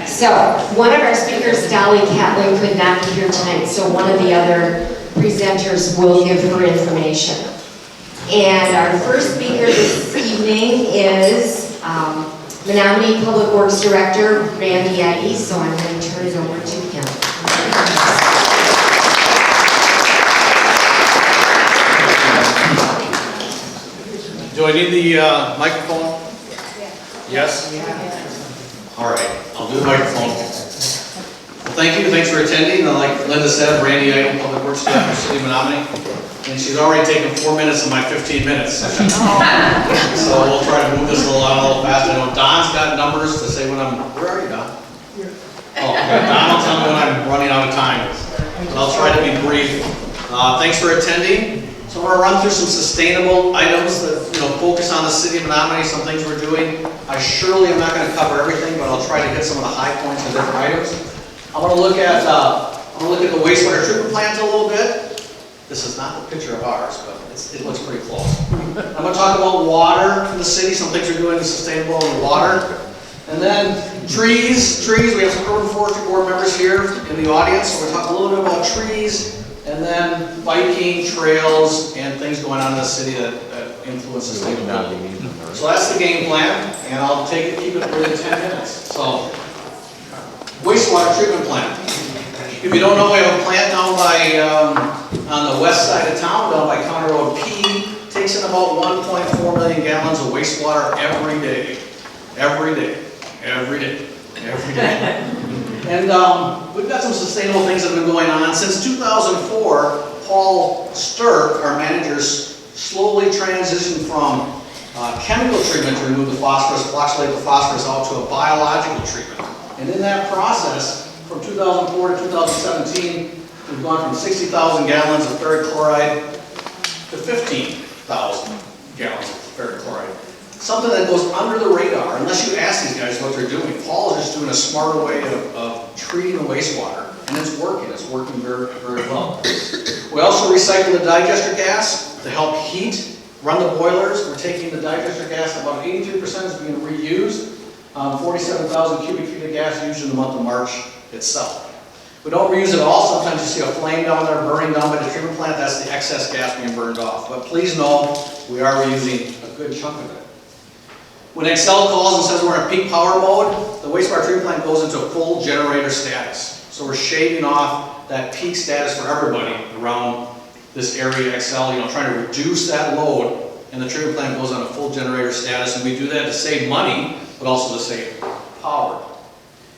So, one of our speakers, Dolly Catlin, could not be here tonight, so one of the other presenters will give her information. And our first speaker this evening is Menomonie Public Works Director, Randy Eide, so I'm going to turn it over to him. Do I need the microphone? Yes? All right, I'll do the microphone. Well, thank you, thanks for attending. Like Linda said, Randy Eide, Public Works Dept for City of Menomonie. And she's already taken 4 minutes of my 15 minutes. So we'll try to move this a little fast. I know Don's got numbers to say when I'm, where are you, Don? Oh, okay. Don will tell me when I'm running out of time. But I'll try to be brief. Thanks for attending. So we're going to run through some sustainable items that focus on the City of Menomonie, some things we're doing. I surely am not going to cover everything, but I'll try to hit some of the high points of different items. I'm going to look at the wastewater treatment plant a little bit. This is not the picture of ours, but it looks pretty close. I'm going to talk about water in the city, some things we're doing sustainable in water. And then trees. We have some urban forestry board members here in the audience, so we'll talk a little bit about trees. And then biking, trails, and things going on in the city that influence sustainability. So that's the game plan, and I'll keep it within 10 minutes. So, wastewater treatment plant. If you don't know, we have a plant down by, on the west side of town, down by County Road P. Takes in about 1.4 million gallons of wastewater every day. Every day. And we've got some sustainable things that have been going on. Since 2004, Paul Sturck, our manager, slowly transitioned from chemical treatment to remove the phosphorus, fluctuate the phosphorus out to a biological treatment. And in that process, from 2004 to 2017, we've gone from 60,000 gallons of ferric chloride to 15,000 gallons of ferric chloride. Something that goes under the radar, unless you ask these guys what they're doing. Paul is just doing a smarter way of treating the wastewater, and it's working very, very well. We also recycle the digester gas to help heat, run the boilers. We're taking the digester gas, about 83% is being reused. 47,000 cubic feet of gas used in the month of March itself. We don't reuse it all. Sometimes you see a flame down there burning down by the treatment plant. That's the excess gas being burned off. But please know, we are reusing a good chunk of it. When Excel calls and says we're in a peak power mode, the wastewater treatment plant goes into full generator status. So we're shaving off that peak status for everybody around this area, Excel, trying to reduce that load, and the treatment plant goes on a full generator status, and we do that to save money, but also to save power.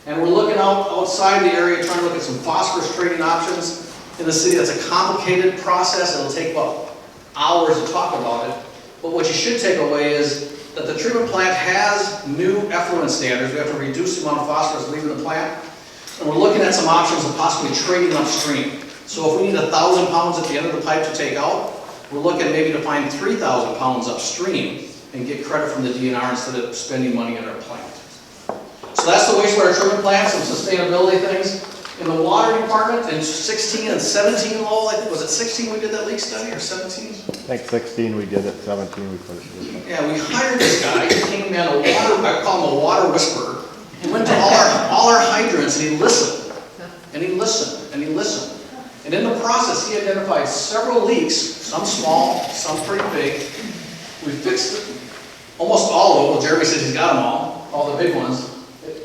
And we're looking outside the area, trying to look at some phosphorus trading options in the city. That's a complicated process. It'll take about hours to talk about it. But what you should take away is that the treatment plant has new effluent standards. We have to reduce the amount of phosphorus leaving the plant. And we're looking at some options of possibly trading upstream. So if we need 1,000 pounds at the end of the pipe to take out, we're looking maybe to find 3,000 pounds upstream and get credit from the DNR instead of spending money at our plant. So that's the wastewater treatment plant, some sustainability things. In the water department, in 16 and 17 Lowell, I think, was it 16 we did that leak study, or 17? I think 16 we did it, 17 we put it. Yeah, we hired this guy. He came in, I call him a water whisperer. He went to all our hydrants and he listened. And he listened, and he listened. And in the process, he identified several leaks, some small, some pretty big. We fixed almost all of them. Well, Jeremy says he's got them all the big ones.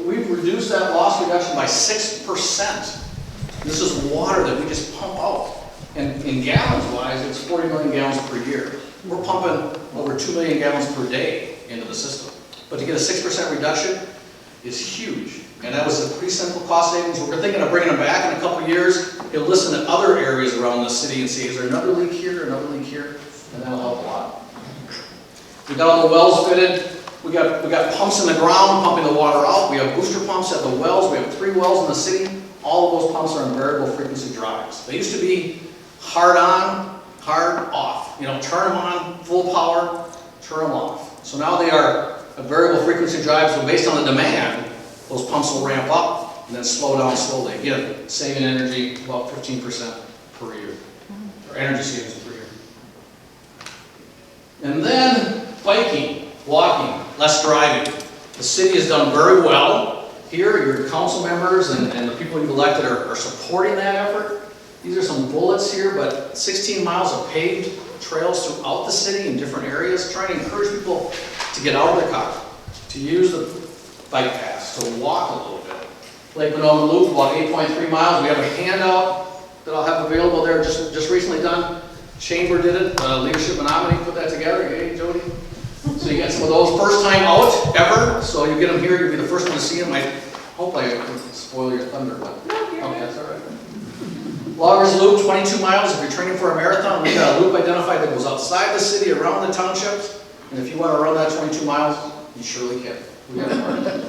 We've reduced that loss reduction by 6%. This is water that we just pump out. And in gallons-wise, it's 40 million gallons per year. We're pumping over 2 million gallons per day into the system. But to get a 6% reduction is huge. And that was a pretty simple cost savings. We're thinking of bringing them back in a couple of years. He'll listen to other areas around the city and see, is there another leak here, and that'll help a lot. We got all the wells fitted. We got pumps in the ground pumping the water out. We have booster pumps at the wells. We have 3 wells in the city. All of those pumps are on variable frequency drives. They used to be hard on, hard off. Turn them on, full power, turn them off. So now they are a variable frequency drive, so based on the demand, those pumps will ramp up and then slow down slowly. Again, saving energy about 15% per year, or energy savings per year. And then biking, walking, less driving. The city has done very well here, your council members and the people you've elected are supporting that effort. These are some bullets here, but 16 miles of paved trails throughout the city in different areas, trying to encourage people to get out of their car, to use the bike paths, to walk a little bit. Lake Menomonie Loop, about 8.3 miles. We have a handout that I'll have available there, just recently done. Chamber did it, Leadership Menomonie put that together. Hey, Jody. So you get some of those first time out ever. So you get them here, you'll be the first one to see them. I hope I didn't spoil your thunder, but okay, that's all right. Loggers Loop, 22 miles. If you're training for a marathon, we got a loop identified that goes outside the city, around the townships. And if you want to run that 22 miles, you surely can. We got it.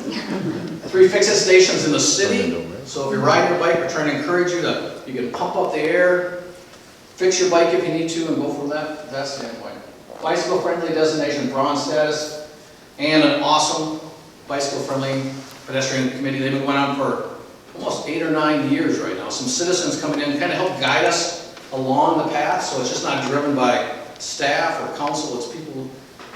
3 fix-it stations in the city. So if you're riding your bike, we're trying to encourage you to, you can pump up the air, fix your bike if you need to, and go from that standpoint. Bicycle-friendly designation, bronze status, and an awesome bicycle-friendly pedestrian committee. They've been going on for almost 8 or 9 years right now. Some citizens coming in kind of help guide us along the path, so it's just not driven by staff or council, it's people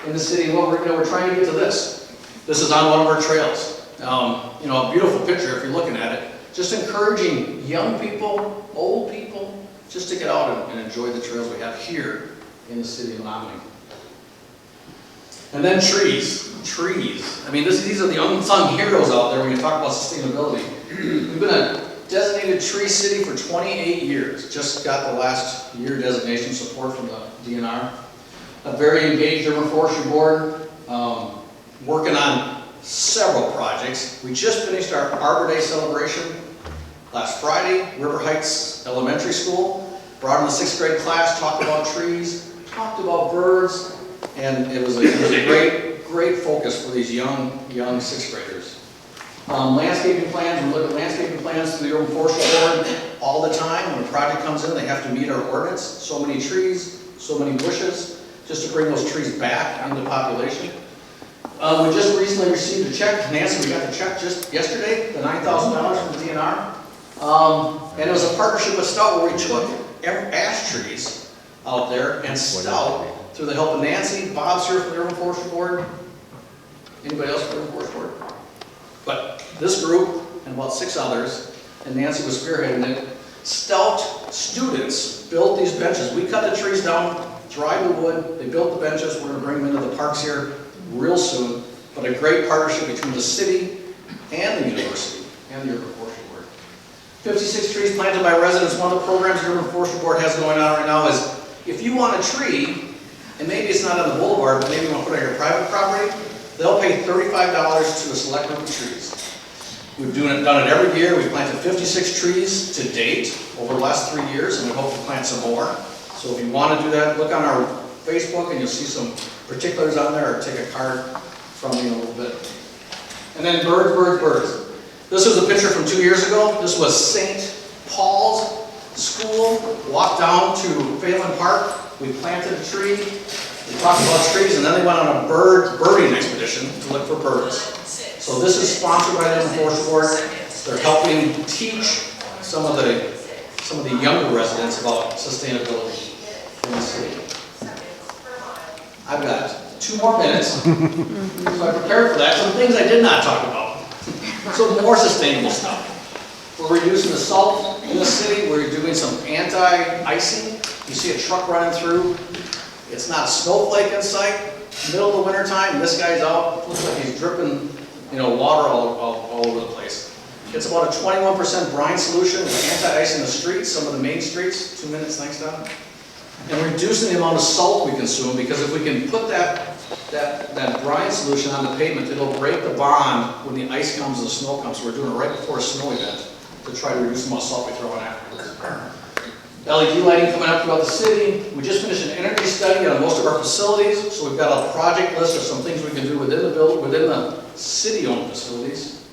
in the city. And we're trying to get to this. This is on one of our trails. You know, a beautiful picture if you're looking at it. Just encouraging young people, old people, just to get out and enjoy the trails we have here in the city of Menomonie. And then trees. I mean, these are the unsung heroes out there when you talk about sustainability. We've been a designated tree city for 28 years. Just got the last year designation support from the DNR. A very engaged urban forestry board, working on several projects. We just finished our Arbor Day celebration last Friday. River Heights Elementary School brought in the 6th grade class, talked about trees, talked about birds, and it was a great focus for these young 6th graders. Landscaping plans, we look at landscaping plans through the urban forestry board all the time. When a project comes in, they have to meet our ordinance. So many trees, so many bushes, just to bring those trees back into population. We just recently received a check. Nancy, we got the check just yesterday, the $9,000 from the DNR. And it was a partnership with Stout where we took ash trees out there, and Stout, through the help of Nancy, Bob's here from the Urban Forestry Board. Anybody else from the Urban Forestry Board? But this group and about 6 others, and Nancy was spearheading it, Stout students built these benches. We cut the trees down, dried the wood, they built the benches. We're going to bring them into the parks here real soon. But a great partnership between the city and the university and the Urban Forestry Board. 56 trees planted by residents. One of the programs the Urban Forestry Board has going on right now is if you want a tree, and maybe it's not on the boulevard, but maybe you want to put it on your private property, they'll pay $35 to a select group of trees. We've done it every year. We've planted 56 trees to date over the last 3 years, and we hope to plant some more. So if you want to do that, look on our Facebook and you'll see some particulars on there, or take a card from me in a little bit. And then birds. This was a picture from 2 years ago. This was St. Paul's School. Walked down to Phelan Park. We planted a tree. We talked about trees, and then they went on a birding expedition to look for birds. So this is sponsored by the Urban Forestry Board. They're helping teach some of the younger residents about sustainability in the city. I've got 2 more minutes, so I prepared for that. Some things I did not talk about. So more sustainable stuff. We're reducing the salt in the city. We're doing some anti-icing. You see a truck running through. It's not a snowflake in sight. Middle of the winter time, this guy's out. Looks like he's dripping, water all over the place. It's about a 21% brine solution with anti-ice in the streets, some of the main streets. 2 minutes, thanks, Don. And reducing the amount of salt we consume, because if we can put that brine solution on the pavement, it'll break the bond when the ice comes and the snow comes. So we're doing it right before a snow event to try to reduce the amount of salt we throw in afterwards. LED lighting coming up throughout the city. We just finished an energy study on most of our facilities, so we've got a project list of some things we can do within the city-owned facilities.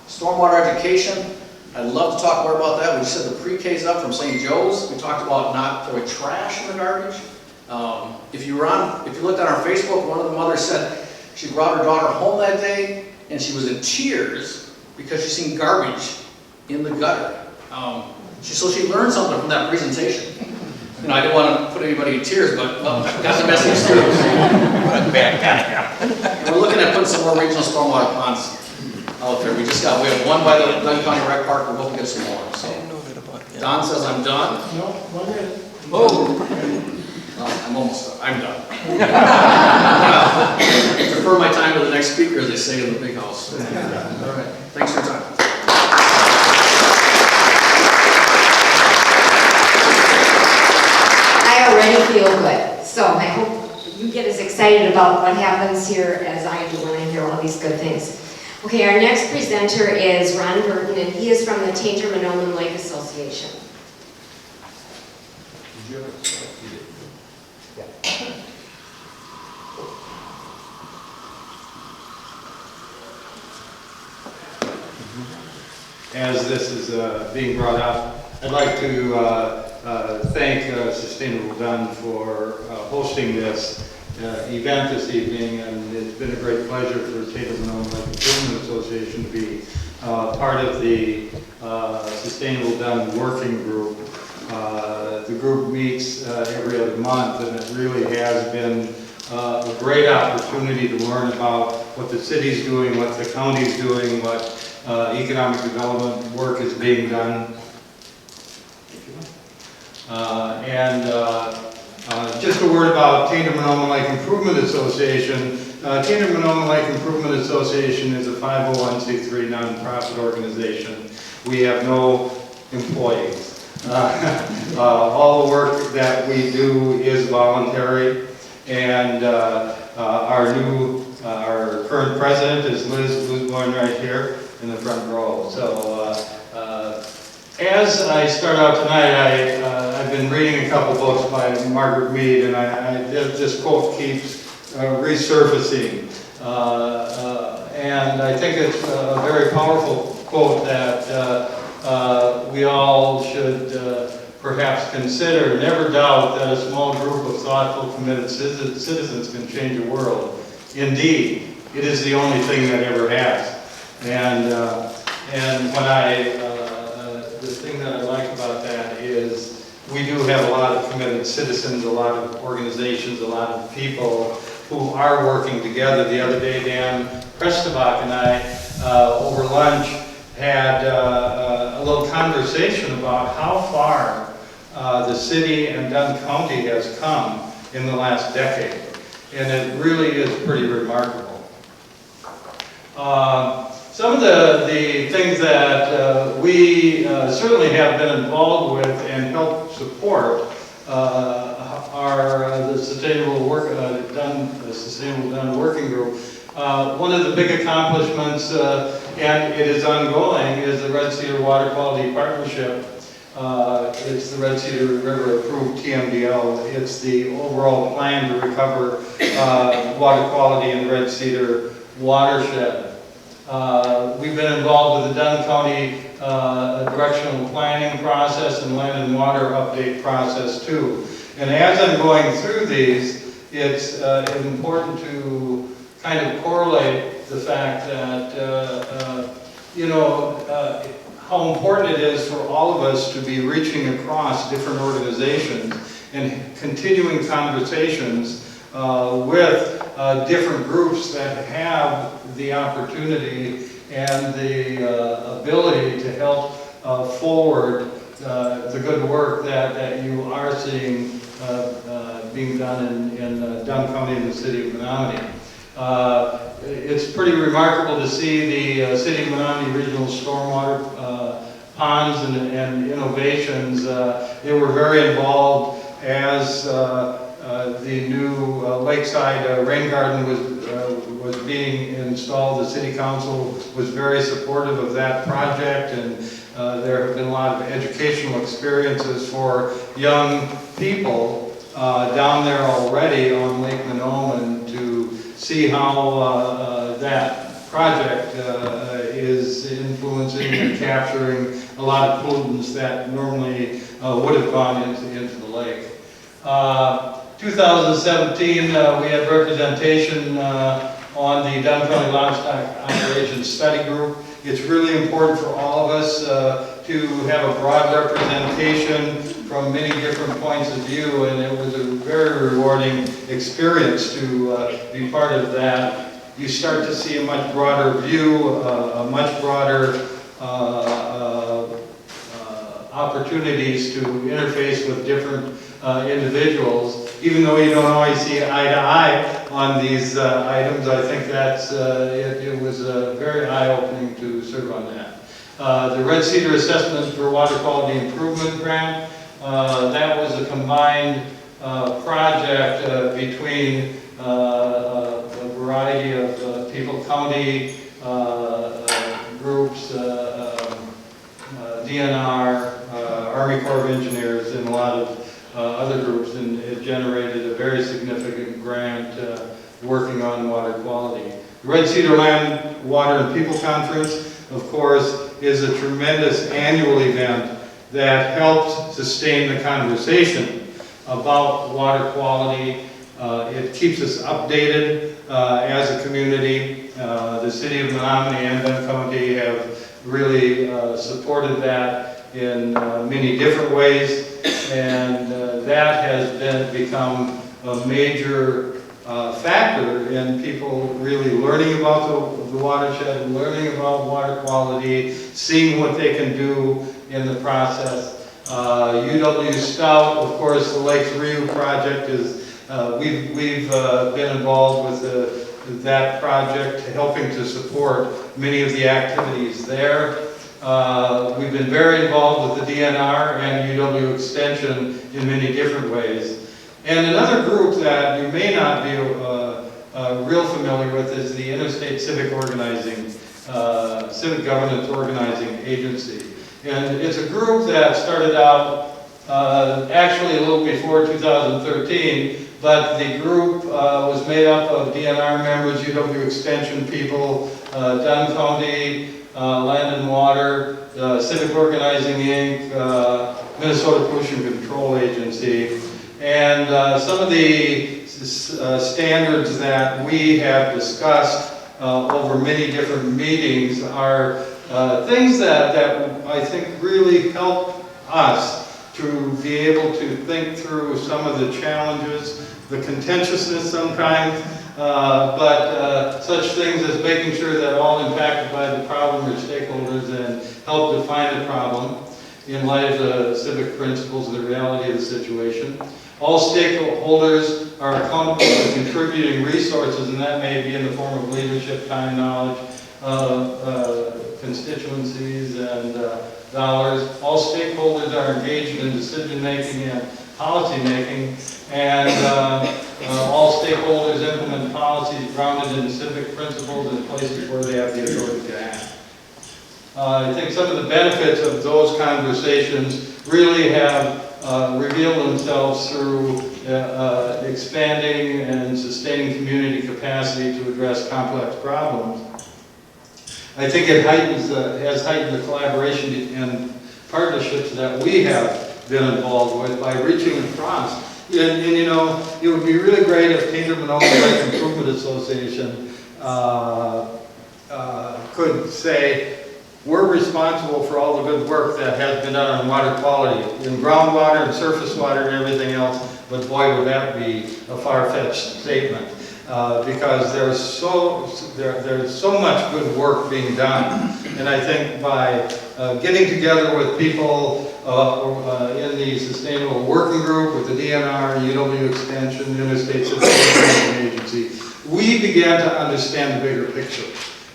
Stormwater education. I'd love to talk more about that. We just had the pre-Ks up from St. Joe's. We talked about not throwing trash in the garbage. If you looked on our Facebook, one of the mothers said she brought her daughter home that day and she was in tears because she seen garbage in the gutter. So she learned something from that presentation. I didn't want to put anybody in tears, but got the message through. We're looking at putting some more regional stormwater ponds out there. We have one by the Dunn County Rec Park, we're hoping to get some more, so. Don says I'm done. No, 1 minute. Oh. Well, I'm almost done. I'm done. Defer my time to the next speaker, as they say in the big house. All right. Thanks for your time. I already feel good, so I hope you get as excited about what happens here as I do when I hear all these good things. Okay, our next presenter is Ron Verdon, and he is from the Tainter-Menomin Lake Association. As this is being brought up, I'd like to thank Sustainable Dunn for hosting this event this evening, and it's been a great pleasure for Tainter-Menomin Lake Improvement Association to be part of the Sustainable Dunn Working Group. The group meets every other month, and it really has been a great opportunity to learn about what the city's doing, what the county's doing, what economic development work is being done. Just a word about Tainter-Menomin Lake Improvement Association. Tainter-Menomin Lake Improvement Association is a 501c3 nonprofit organization. We have no employees. All the work that we do is voluntary, and our current president is Liz Boone right here in the front row. So as I start out tonight, I've been reading a couple books by Margaret Mead, and this quote keeps resurfacing. And I think it's a very powerful quote that we all should perhaps consider. Never doubt that a small group of thoughtful, committed citizens can change the world. Indeed, it is the only thing that ever has. And the thing that I like about that is we do have a lot of committed citizens, a lot of organizations, a lot of people who are working together. The other day, Dan Prestebak and I, over lunch, had a little conversation about how far the city and Dunn County has come in the last decade. And it really is pretty remarkable. Some of the things that we certainly have been involved with and helped support are the Sustainable Dunn Working Group. One of the big accomplishments, and it is ongoing, is the Red Cedar Water Quality Partnership. It's the Red Cedar River approved TMDL. It's the overall plan to recover water quality in the Red Cedar watershed. We've been involved with the Dunn County directional planning process and land and water update process too. And as I'm going through these, it's important to kind of correlate the fact that, how important it is for all of us to be reaching across different organizations and continuing conversations with different groups that have the opportunity and the ability to help forward the good work that you are seeing being done in Dunn County and the city of Menomonie. It's pretty remarkable to see the City of Menomonie regional stormwater ponds and innovations. They were very involved as the new lakeside rain garden was being installed. The City Council was very supportive of that project, and there have been a lot of educational experiences for young people down there already on Lake Menomin to see how that project is influencing and capturing a lot of pollutants that normally would have gone into the lake. 2017, we had representation on the Dunn County Livestock Operations Study Group. It's really important for all of us to have a broad representation from many different points of view, and it was a very rewarding experience to be part of that. you start to see a much broader view, a much broader opportunities to interface with different individuals. Even though you don't always see eye to eye on these items, I think that's, it was very eye-opening to serve on that. The Red Cedar Assessment for Water Quality Improvement Grant, that was a combined project between a variety of people, county groups, DNR, Army Corps of Engineers, and a lot of other groups, and it generated a very significant grant working on water quality. The Red Cedar Land, Water, and People Conference, of course, is a tremendous annual event that helps sustain the conversation about water quality. It keeps us updated as a community. The City of Menomonie and Dunn Co have really supported that in many different ways, and that has become a major factor in people really learning about the watershed, learning about water quality, seeing what they can do in the process. UW Stout, of course, the Lakes Ryu project is, we've been involved with that project, helping to support many of the activities there. We've been very involved with the DNR and UW Extension in many different ways. And another group that you may not be real familiar with is the Interstate Civic Organizing, Civic Governance Organizing Agency. And it's a group that started out actually a little before 2013, but the group was made up of DNR members, UW Extension people, Dunn Co, Land and Water, Civic Organizing Inc., Minnesota Pollution Control Agency, and some of the standards that we have discussed over many different meetings are things that I think really help us to be able to think through some of the challenges, the contentiousness sometimes, but such things as making sure that all impacted by the problem are stakeholders and help define the problem in light of the civic principles and the reality of the situation. All stakeholders are accountable for contributing resources, and that may be in the form of leadership, time, knowledge, constituencies, and dollars. All stakeholders are engaged in decision-making and policy-making, and all stakeholders implement policies grounded in civic principles in places where they have the authority to act. I think some of the benefits of those conversations really have revealed themselves through expanding and sustaining community capacity to address complex problems. I think it has heightened the collaboration and partnerships that we have been involved with by reaching across. And you know, it would be really great if Tainter-Menomin Lake Improvement Association could say, we're responsible for all the good work that has been done on water quality, in groundwater and surface water and everything else, but boy would that be a far-fetched statement. Because there's so much good work being done, and I think by getting together with people in the Sustainable Working Group, with the DNR, UW Extension, Interstate Sustainability Agency, we began to understand the bigger picture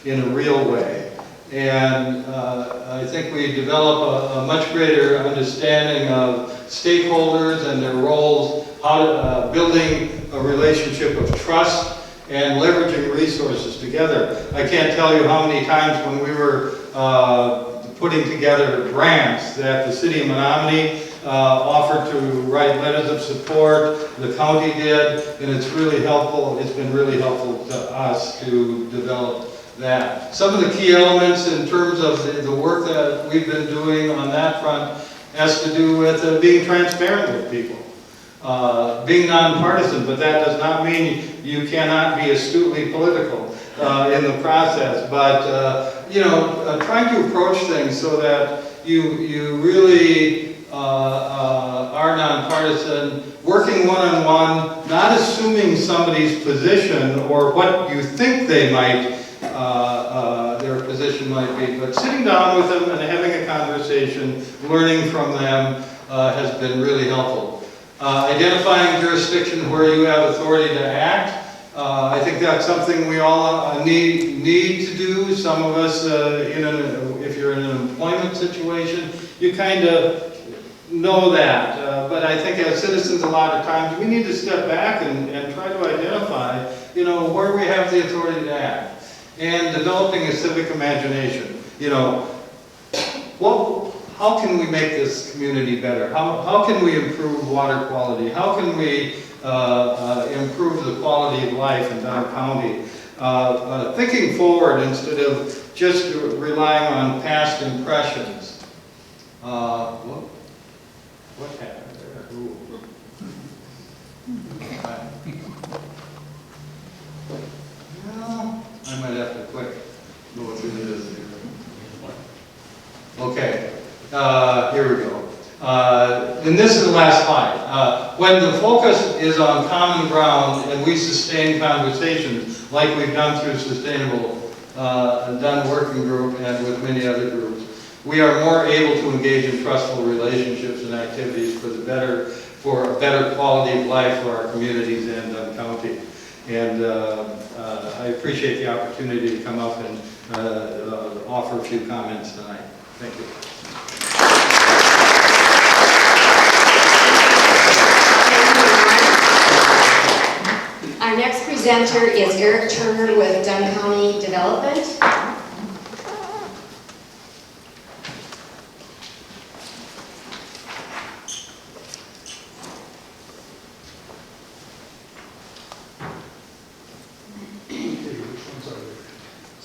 in a real way. And I think we develop a much greater understanding of stakeholders and their roles, how to, building a relationship of trust and leveraging resources together. I can't tell you how many times when we were putting together grants that the City of Menomonie offered to write letters of support, the county did, and it's really helpful. It's been really helpful to us to develop that. Some of the key elements in terms of the work that we've been doing on that front has to do with being transparent with people. Being nonpartisan, but that does not mean you cannot be astutely political in the process. But you know, trying to approach things so that you really are nonpartisan, working one-on-one, not assuming somebody's position or what you think they might, their position might be, but sitting down with them and having a conversation, learning from them has been really helpful. Identifying jurisdiction where you have authority to act. I think that's something we all need to do. Some of us, if you're in an employment situation, you kind of know that. But I think as citizens, a lot of times, we need to step back and try to identify, where we have the authority to act. And developing a civic imagination. How can we make this community better? How can we improve water quality? How can we improve the quality of life in Dunn County? Thinking forward instead of just relying on past impressions. What happened there? Ooh. Well, I might have to click. Know what it is. Okay, here we go. And this is the last slide. When the focus is on common ground and we sustain conversations like we've done through Sustainable Dunn Working Group and with many other groups, we are more able to engage in trustful relationships and activities for a better quality of life for our communities and Dunn County. And I appreciate the opportunity to come up and offer a few comments tonight. Thank you. Our next presenter is Eric Turner with Dunn County Development. Is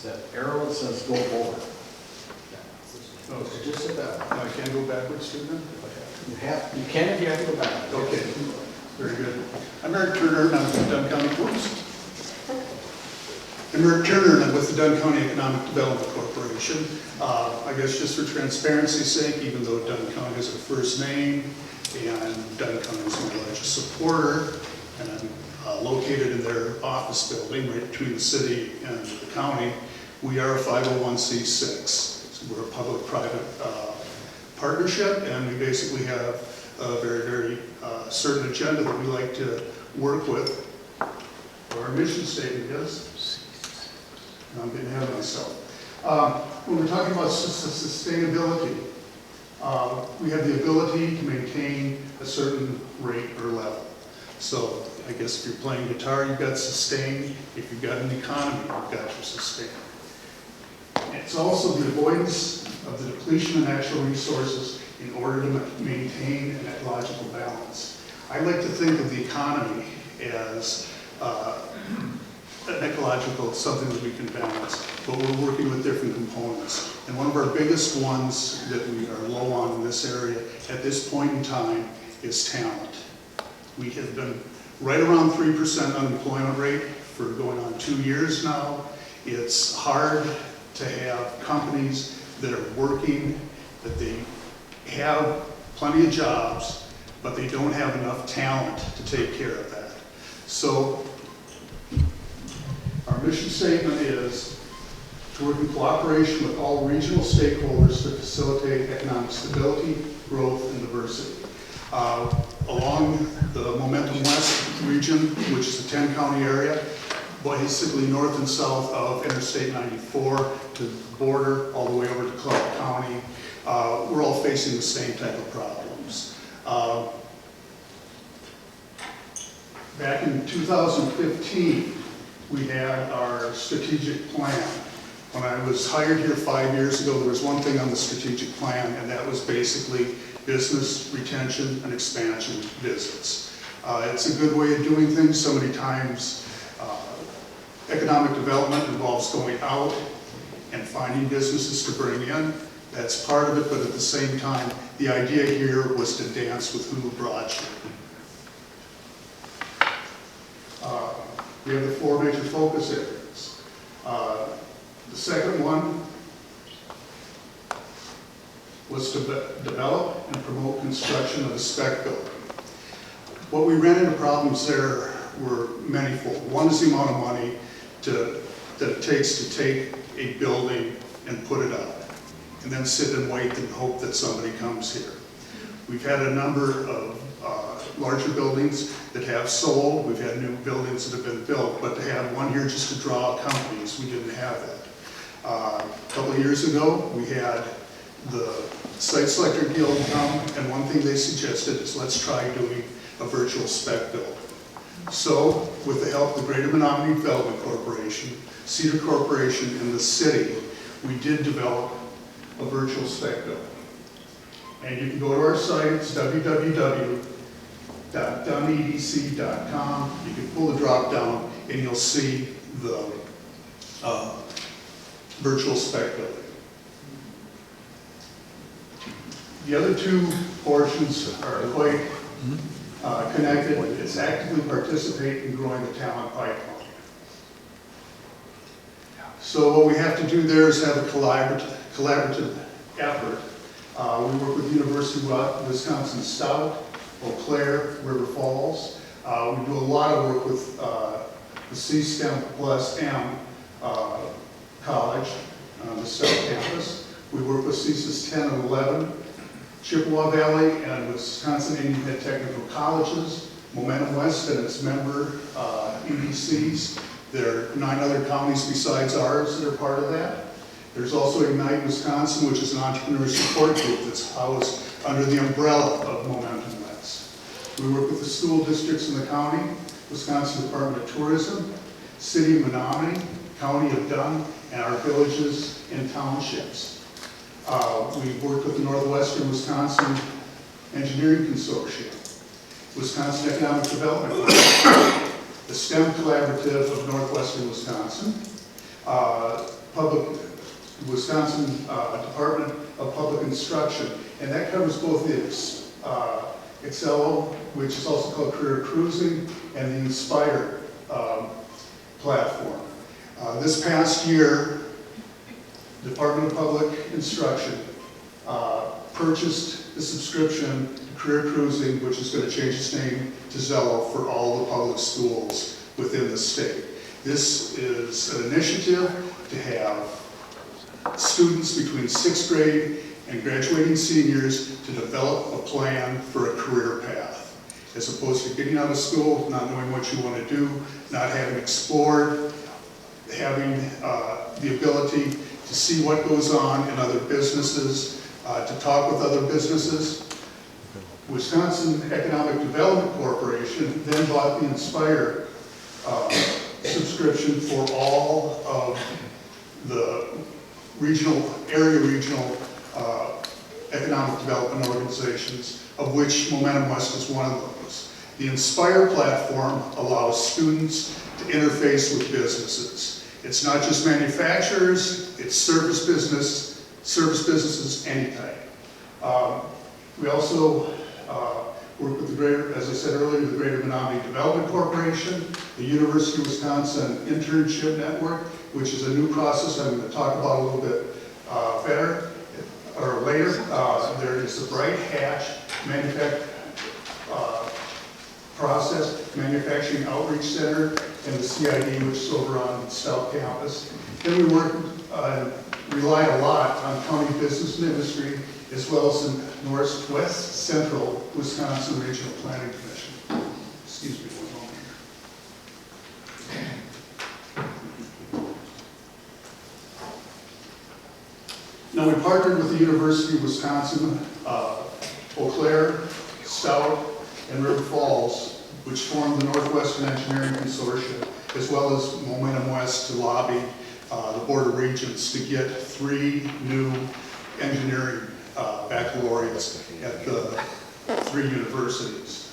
that arrow that says go forward? No, so just sit down. No, I can't go backwards, Susan? You can if you have to go back. Okay, very good. I'm Eric Turner, and I'm with the Dunn County Works. I'm Eric Turner, and I'm with the Dunn County Economic Development Corporation. I guess just for transparency's sake, even though Dunn County is a first name, and Dunn County is my largest supporter, and I'm located in their office building right between the city and the county, we are a 501c6. We're a public-private partnership, and we basically have a very, very certain agenda that we like to work with. Our mission statement is, and I'm getting ahead of myself. When we're talking about sustainability, we have the ability to maintain a certain rate or level. So I guess if you're playing guitar, you've got sustain. If you've got an economy, you've got your sustain. It's also the avoidance of the depletion of natural resources in order to maintain an ecological balance. I like to think of the economy as an ecological, something that we can balance, but we're working with different components. And one of our biggest ones that we are low on in this area at this point in time is talent. We have been right around 3% unemployment rate for going on 2 years now. It's hard to have companies that are working, that they have plenty of jobs, but they don't have enough talent to take care of that. So our mission statement is to work in cooperation with all regional stakeholders to facilitate economic stability, growth, and diversity. Along the Momentum West region, which is a 10-county area, basically north and south of Interstate 94 to the border, all the way over to Clark County, we're all facing the same type of problems. Back in 2015, we had our strategic plan. When I was hired here 5 years ago, there was one thing on the strategic plan, and that was basically business retention and expansion visits. It's a good way of doing things. So many times, economic development involves going out and finding businesses to bring in. That's part of it, but at the same time, the idea here was to dance with who brought you. We have the 4 major focus areas. The second one was to develop and promote construction of a spec building. What we ran into problems there were manifold. One is the amount of money that it takes to take a building and put it up, and then sit and wait and hope that somebody comes here. We've had a number of larger buildings that have sold. We've had new buildings that have been built, but to have one here just to draw companies, we didn't have that. A couple of years ago, we had the Site Selector Guild come, and one thing they suggested is let's try doing a virtual spec build. So, with the help of the Greater Menomonie Development Corporation, Cedar Corporation, and the city, we did develop a virtual spec build. And you can go to our site, it's www.dunnedc.com. You can pull the drop down and you'll see the virtual spec building. The other two portions are quite connected. It's actively participate in growing the talent pipeline. So what we have to do there is have a collaborative effort. We work with the University of Wisconsin Stout, Eau Claire, River Falls. We do a lot of work with the C-STEM plus M college on the Stout campus. We work with CSIS 10 and 11, Chippewa Valley and Wisconsin Indian Head Technical Colleges, Momentum West and its member EDCs. There are 9 other counties besides ours that are part of that. There's also Ignite Wisconsin, which is an entrepreneur support group that's housed under the umbrella of Momentum West. We work with the school districts in the county, Wisconsin Department of Tourism, City of Menomonie, County of Dunn, and our villages and townships. We've worked with the Northwestern Wisconsin Engineering Consortium, Wisconsin Economic Development Corporation, the STEM Collaborative of Northwestern Wisconsin, Wisconsin Department of Public Instruction, and that covers both the Excello, which is also called Career Cruising, and the Inspire platform. This past year, the Department of Public Instruction purchased the subscription to Career Cruising, which is going to change its name to Zello for all the public schools within the state. This is an initiative to have students between 6th grade and graduating seniors to develop a plan for a career path, as opposed to getting out of school, not knowing what you want to do, not having explored, having the ability to see what goes on in other businesses, to talk with other businesses. Wisconsin Economic Development Corporation then bought the Inspire subscription for all of the area regional economic development organizations, of which Momentum West is one of those. The Inspire platform allows students to interface with businesses. It's not just manufacturers, it's service businesses, any type. We also work with the Greater, as I said earlier, the Greater Menomonie Development Corporation, the University of Wisconsin Internship Network, which is a new process I'm going to talk about a little bit later. There is the Bright Hatch Manufacturing Outreach Center, and the CID, which is over on the Stout campus. Then we rely a lot on county business and industry, as well as the Northwest Central Wisconsin Regional Planning Commission. Excuse me one moment. Now, we partnered with the University of Wisconsin, Eau Claire, Stout, and River Falls, which formed the Northwestern Engineering Consortium, as well as Momentum West to lobby the Board of Regents to get 3 new engineering baccalaureates at the 3 universities.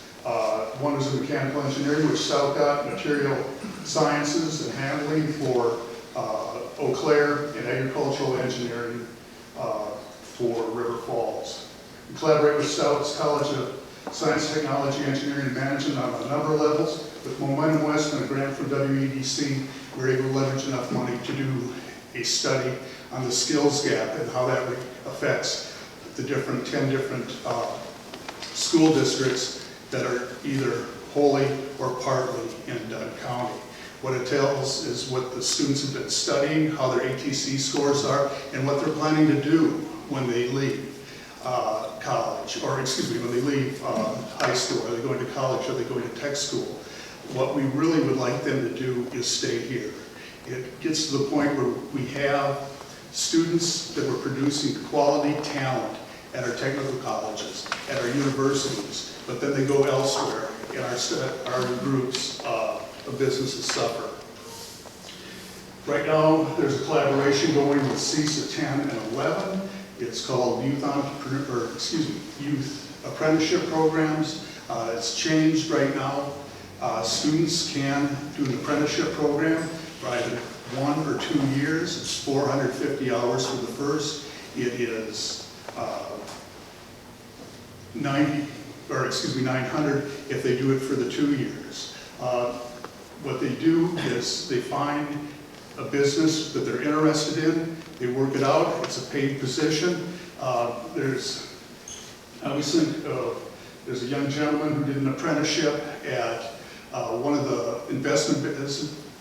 One is in mechanical engineering, which Stout got, material sciences and handling for Eau Claire, and agricultural engineering for River Falls. We collaborate with Stout's College of Science, Technology, Engineering, and Management on a number of levels. With Momentum West and a grant from WEDC, we're able to leverage enough money to do a study on the skills gap and how that affects the 10 different school districts that are either wholly or partly in Dunn County. What it tells is what the students have been studying, how their ATC scores are, and what they're planning to do when they leave college, or excuse me, when they leave high school. Are they going to college? Are they going to tech school? What we really would like them to do is stay here. It gets to the point where we have students that we're producing quality talent at our technical colleges, at our universities, but then they go elsewhere, and our groups of businesses suffer. Right now, there's a collaboration going with CISA 10 and 11. It's called Youth Apprenticeship Programs. It's changed right now. Students can do an apprenticeship program for either 1 or 2 years. It's 450 hours for the first. It is 900 if they do it for the 2 years. What they do is they find a business that they're interested in, they work it out, it's a paid position. There's obviously, there's a young gentleman who did an apprenticeship at one of the investment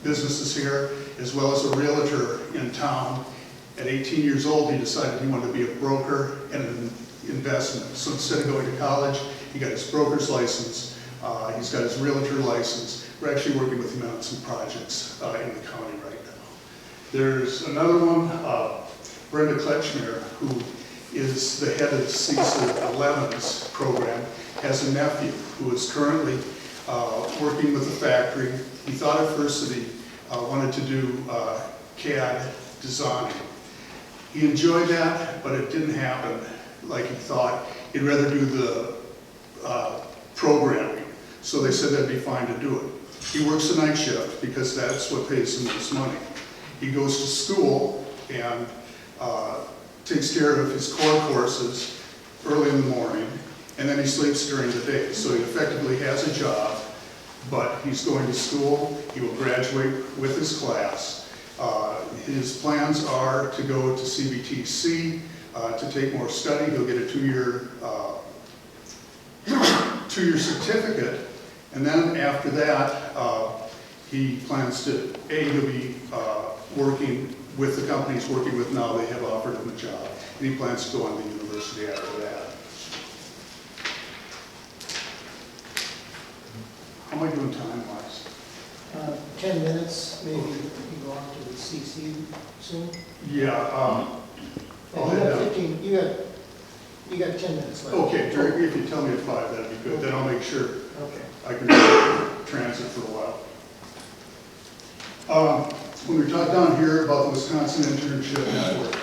businesses here, as well as a realtor in town. At 18 years old, he decided he wanted to be a broker and an investment. So instead of going to college, he got his broker's license, he's got his realtor license. We're actually working with him on some projects in the county right now. There's another one, Brenda Kletchmer, who is the head of CISA 11's program, has a nephew who is currently working with a factory. He thought at first that he wanted to do CAD design. He enjoyed that, but it didn't happen like he thought. He'd rather do the programming. So they said that'd be fine to do it. He works the night shift because that's what pays him most money. He goes to school and takes care of his core courses early in the morning, and then he sleeps during the day. So he effectively has a job, but he's going to school. He will graduate with his class. His plans are to go to CBTC to take more study. He'll get a two-year certificate, and then after that, he plans to, he'll be working with the company he's working with now. They have offered him a job, and he plans to go on to university after that. How am I doing time-wise? 10 minutes, maybe you can go on to the CC soon. Yeah, And you got 15, you got 10 minutes left. okay, if you tell me at 5, that'd be good. Then I'll make sure Okay. I can transit for a while. When we talk down here about the Wisconsin Internship Network,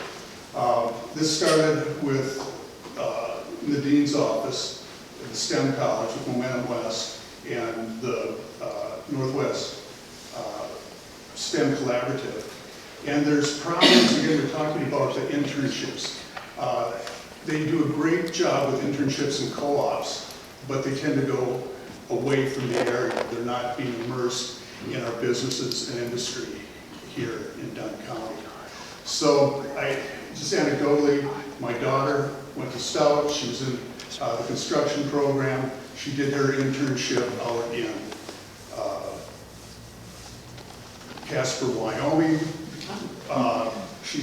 this started with the dean's office at the STEM college with Momentum West and the Northwest STEM Collaborative. And there's problems, again, we're talking about the internships. They do a great job with internships and co-ops, but they tend to go away from the area. They're not being immersed in our businesses and industry here in Dunn County. So just anecdotally, my daughter went to Stout. She was in the construction program. She did her internship out in Casper, Wyoming. She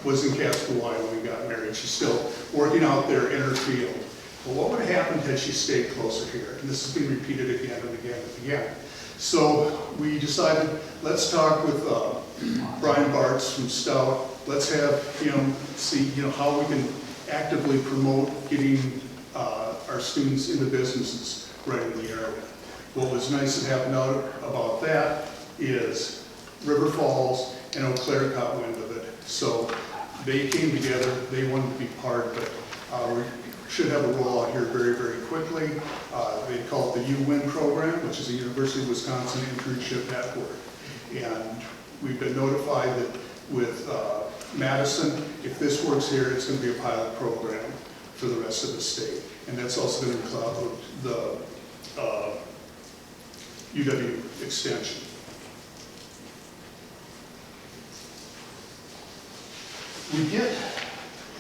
was in Casper, Wyoming, got married. She's still working out there in her field. But what would have happened had she stayed closer here? And this has been repeated again and again and again. So we decided, let's talk with Brian Bartz from Stout. Let's have him see, how we can actively promote getting our students into businesses right in the area. What was nice that happened out about that is River Falls and Eau Claire caught wind of it. So they came together, they wanted to be part of it. We should have a rollout here very, very quickly. They call it the UWIN program, which is the University of Wisconsin Internship Network. And we've been notified that with Madison, if this works here, it's going to be a pilot program for the rest of the state. And that's also going to include the UW extension. We get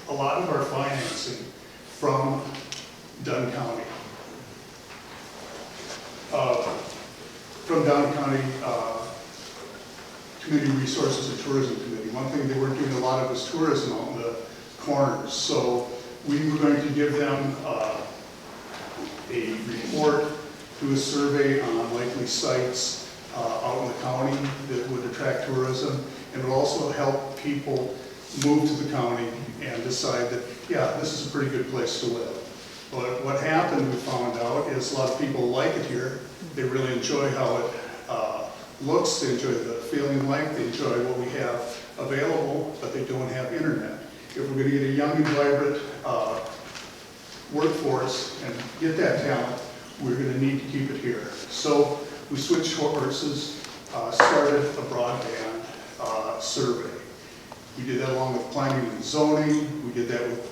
a lot of our financing from Dunn County. from Dunn County Community Resources and Tourism Committee. One thing they weren't doing a lot of was tourism out in the corners. So we were going to give them a report, do a survey on likely sites out in the county that would attract tourism, and it would also help people move to the county and decide that, yeah, this is a pretty good place to live. But what happened, we found out, is a lot of people like it here. They really enjoy how it looks, they enjoy the feeling like, they enjoy what we have available, but they don't have internet. If we're going to get a young and vibrant workforce and get that talent, we're going to need to keep it here. So we switched horses, started a broadband survey. We did that along with planning and zoning. We did that with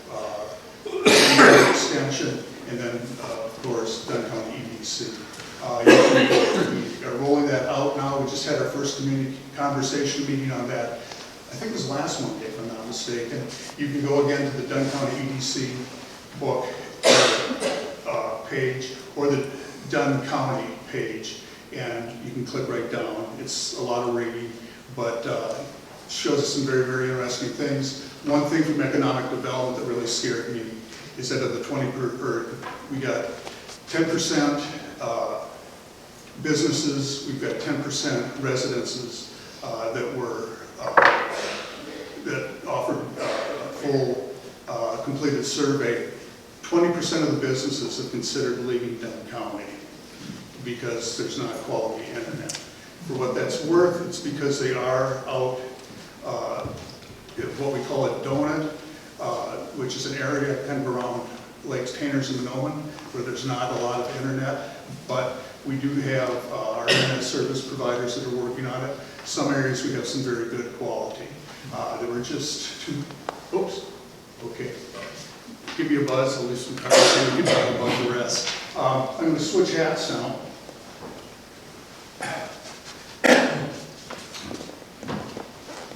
extension, and then of course Dunn County EDC. We are rolling that out now. We just had our first community conversation meeting on that. I think it was last Monday, if I'm not mistaken. You can go again to the Dunn County EDC book page or the Dunn County page, and you can click right down. It's a lot of reading, but shows us some very, very interesting things. One thing from economic development that really scared me is that of the we got 10% businesses, we've got 10% residences that offered a full completed survey. 20% of the businesses have considered leaving Dunn County because there's not quality internet. For what that's worth, it's because they are out what we call a donut, which is an area kind of around Lakes Tainter-Menomin where there's not a lot of internet, but we do have our internet service providers that are working on it. Some areas we have some very good quality. There were just two, oops, okay. Give me a buzz, at least we can talk about the rest. I'm going to switch hats now.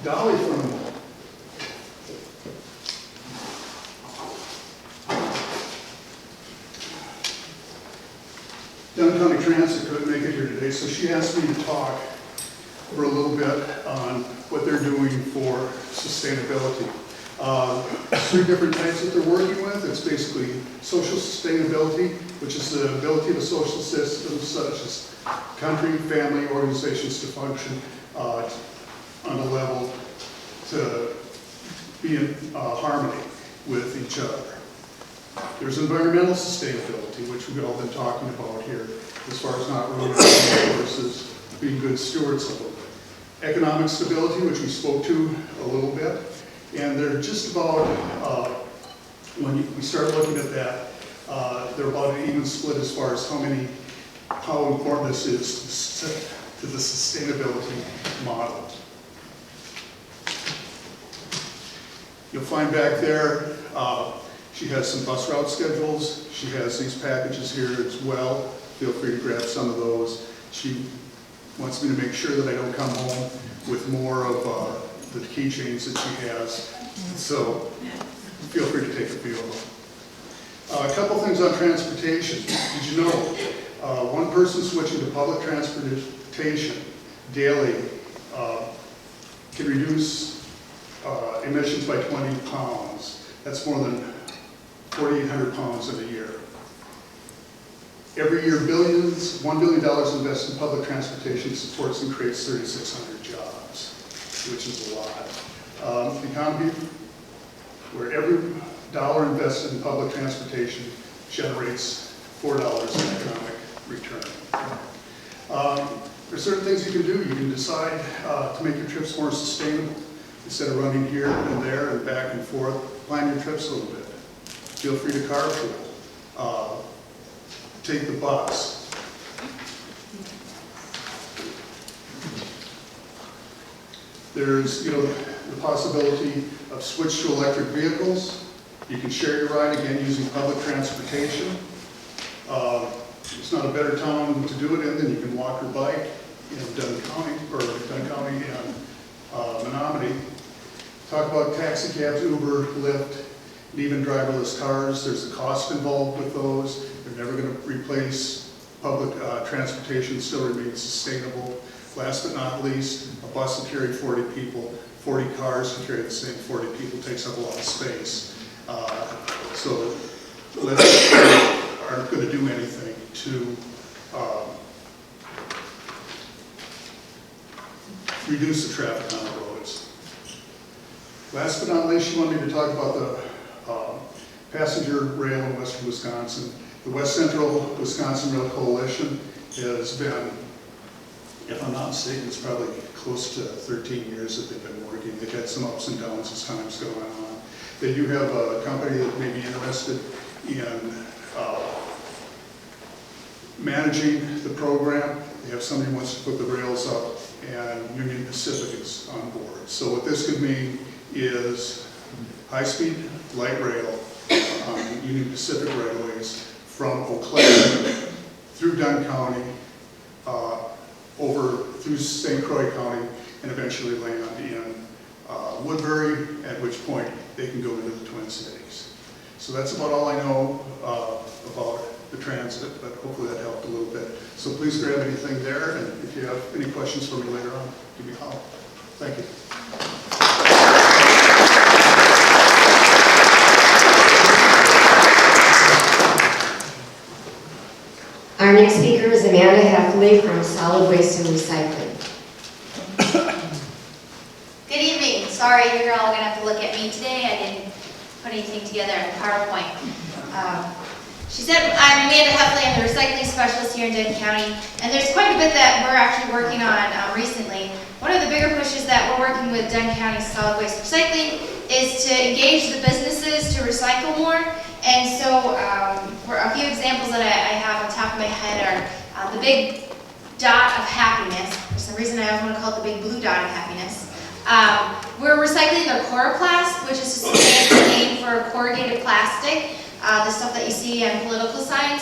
Dolly from Dunn County Transit couldn't make it here today, so she asked me to talk for a little bit on what they're doing for sustainability. 3 different types that they're working with. It's basically social sustainability, which is the ability of a social system such as country, family, organizations to function on a level to be in harmony with each other. There's environmental sustainability, which we've all been talking about here, as far as not ruining resources, being good stewards of them. Economic stability, which we spoke to a little bit, and they're just about, when we start looking at that, they're about an even split as far as how important this is to the sustainability model. You'll find back there, she has some bus route schedules. She has these packages here as well. Feel free to grab some of those. She wants me to make sure that I don't come home with more of the keychains that she has. So feel free to take a few of them. A couple things on transportation. Did you know one person switching to public transportation daily can reduce emissions by 20 pounds. That's more than 4,800 pounds in a year. Every year, $1 billion invested in public transportation supports and creates 3,600 jobs, which is a lot. The economy, where every dollar invested in public transportation generates $4 in economic return. There's certain things you can do. You can decide to make your trips more sustainable. Instead of running here and there and back and forth, plan your trips a little bit. Feel free to carpool. Take the bus. There's, the possibility of switch to electric vehicles. You can share your ride again using public transportation. It's not a better town to do it in than you can walk or bike in Dunn County and Menomonie. Talk about taxi cabs, Uber, Lyft, and even driverless cars. There's a cost involved with those. They're never going to replace public transportation still remains sustainable. Last but not least, a bus will carry 40 people, 40 cars can carry the same 40 people, takes up a lot of space. So legislators aren't going to do anything to reduce the traffic on the roads. Last but not least, you want me to talk about the passenger rail in western Wisconsin. The West Central Wisconsin Rail Coalition has been, if I'm not mistaken, it's probably close to 13 years that they've been working. They've had some ups and downs as time's going on. They do have a company that may be interested in managing the program. They have somebody who wants to put the rails up, and Union Pacific is on board. So what this could mean is high-speed light rail on Union Pacific right-of-ways from Eau Claire through Dunn County, over through St. Croix County, and eventually land in Woodbury, at which point they can go into the Twin Cities. So that's about all I know about the transit, but hopefully that helped a little bit. So please grab anything there, and if you have any questions for me later on, give me a call. Thank you. Our next speaker is Amanda Haffele from Solid Waste and Recycling. Good evening. Sorry, you're all going to have to look at me today. I didn't put anything together in PowerPoint. She said, I'm Amanda Haffele. I'm the recycling specialist here in Dunn County. And there's quite a bit that we're actually working on recently. One of the bigger pushes that we're working with Dunn County Solid Waste Recycling is to engage the businesses to recycle more. And so for a few examples that I have on top of my head are the big dot of happiness. For some reason I always want to call it the big blue dot of happiness. We're recycling their Coroplast, which is just a fancy name for corrugated plastic, the stuff that you see on political signs.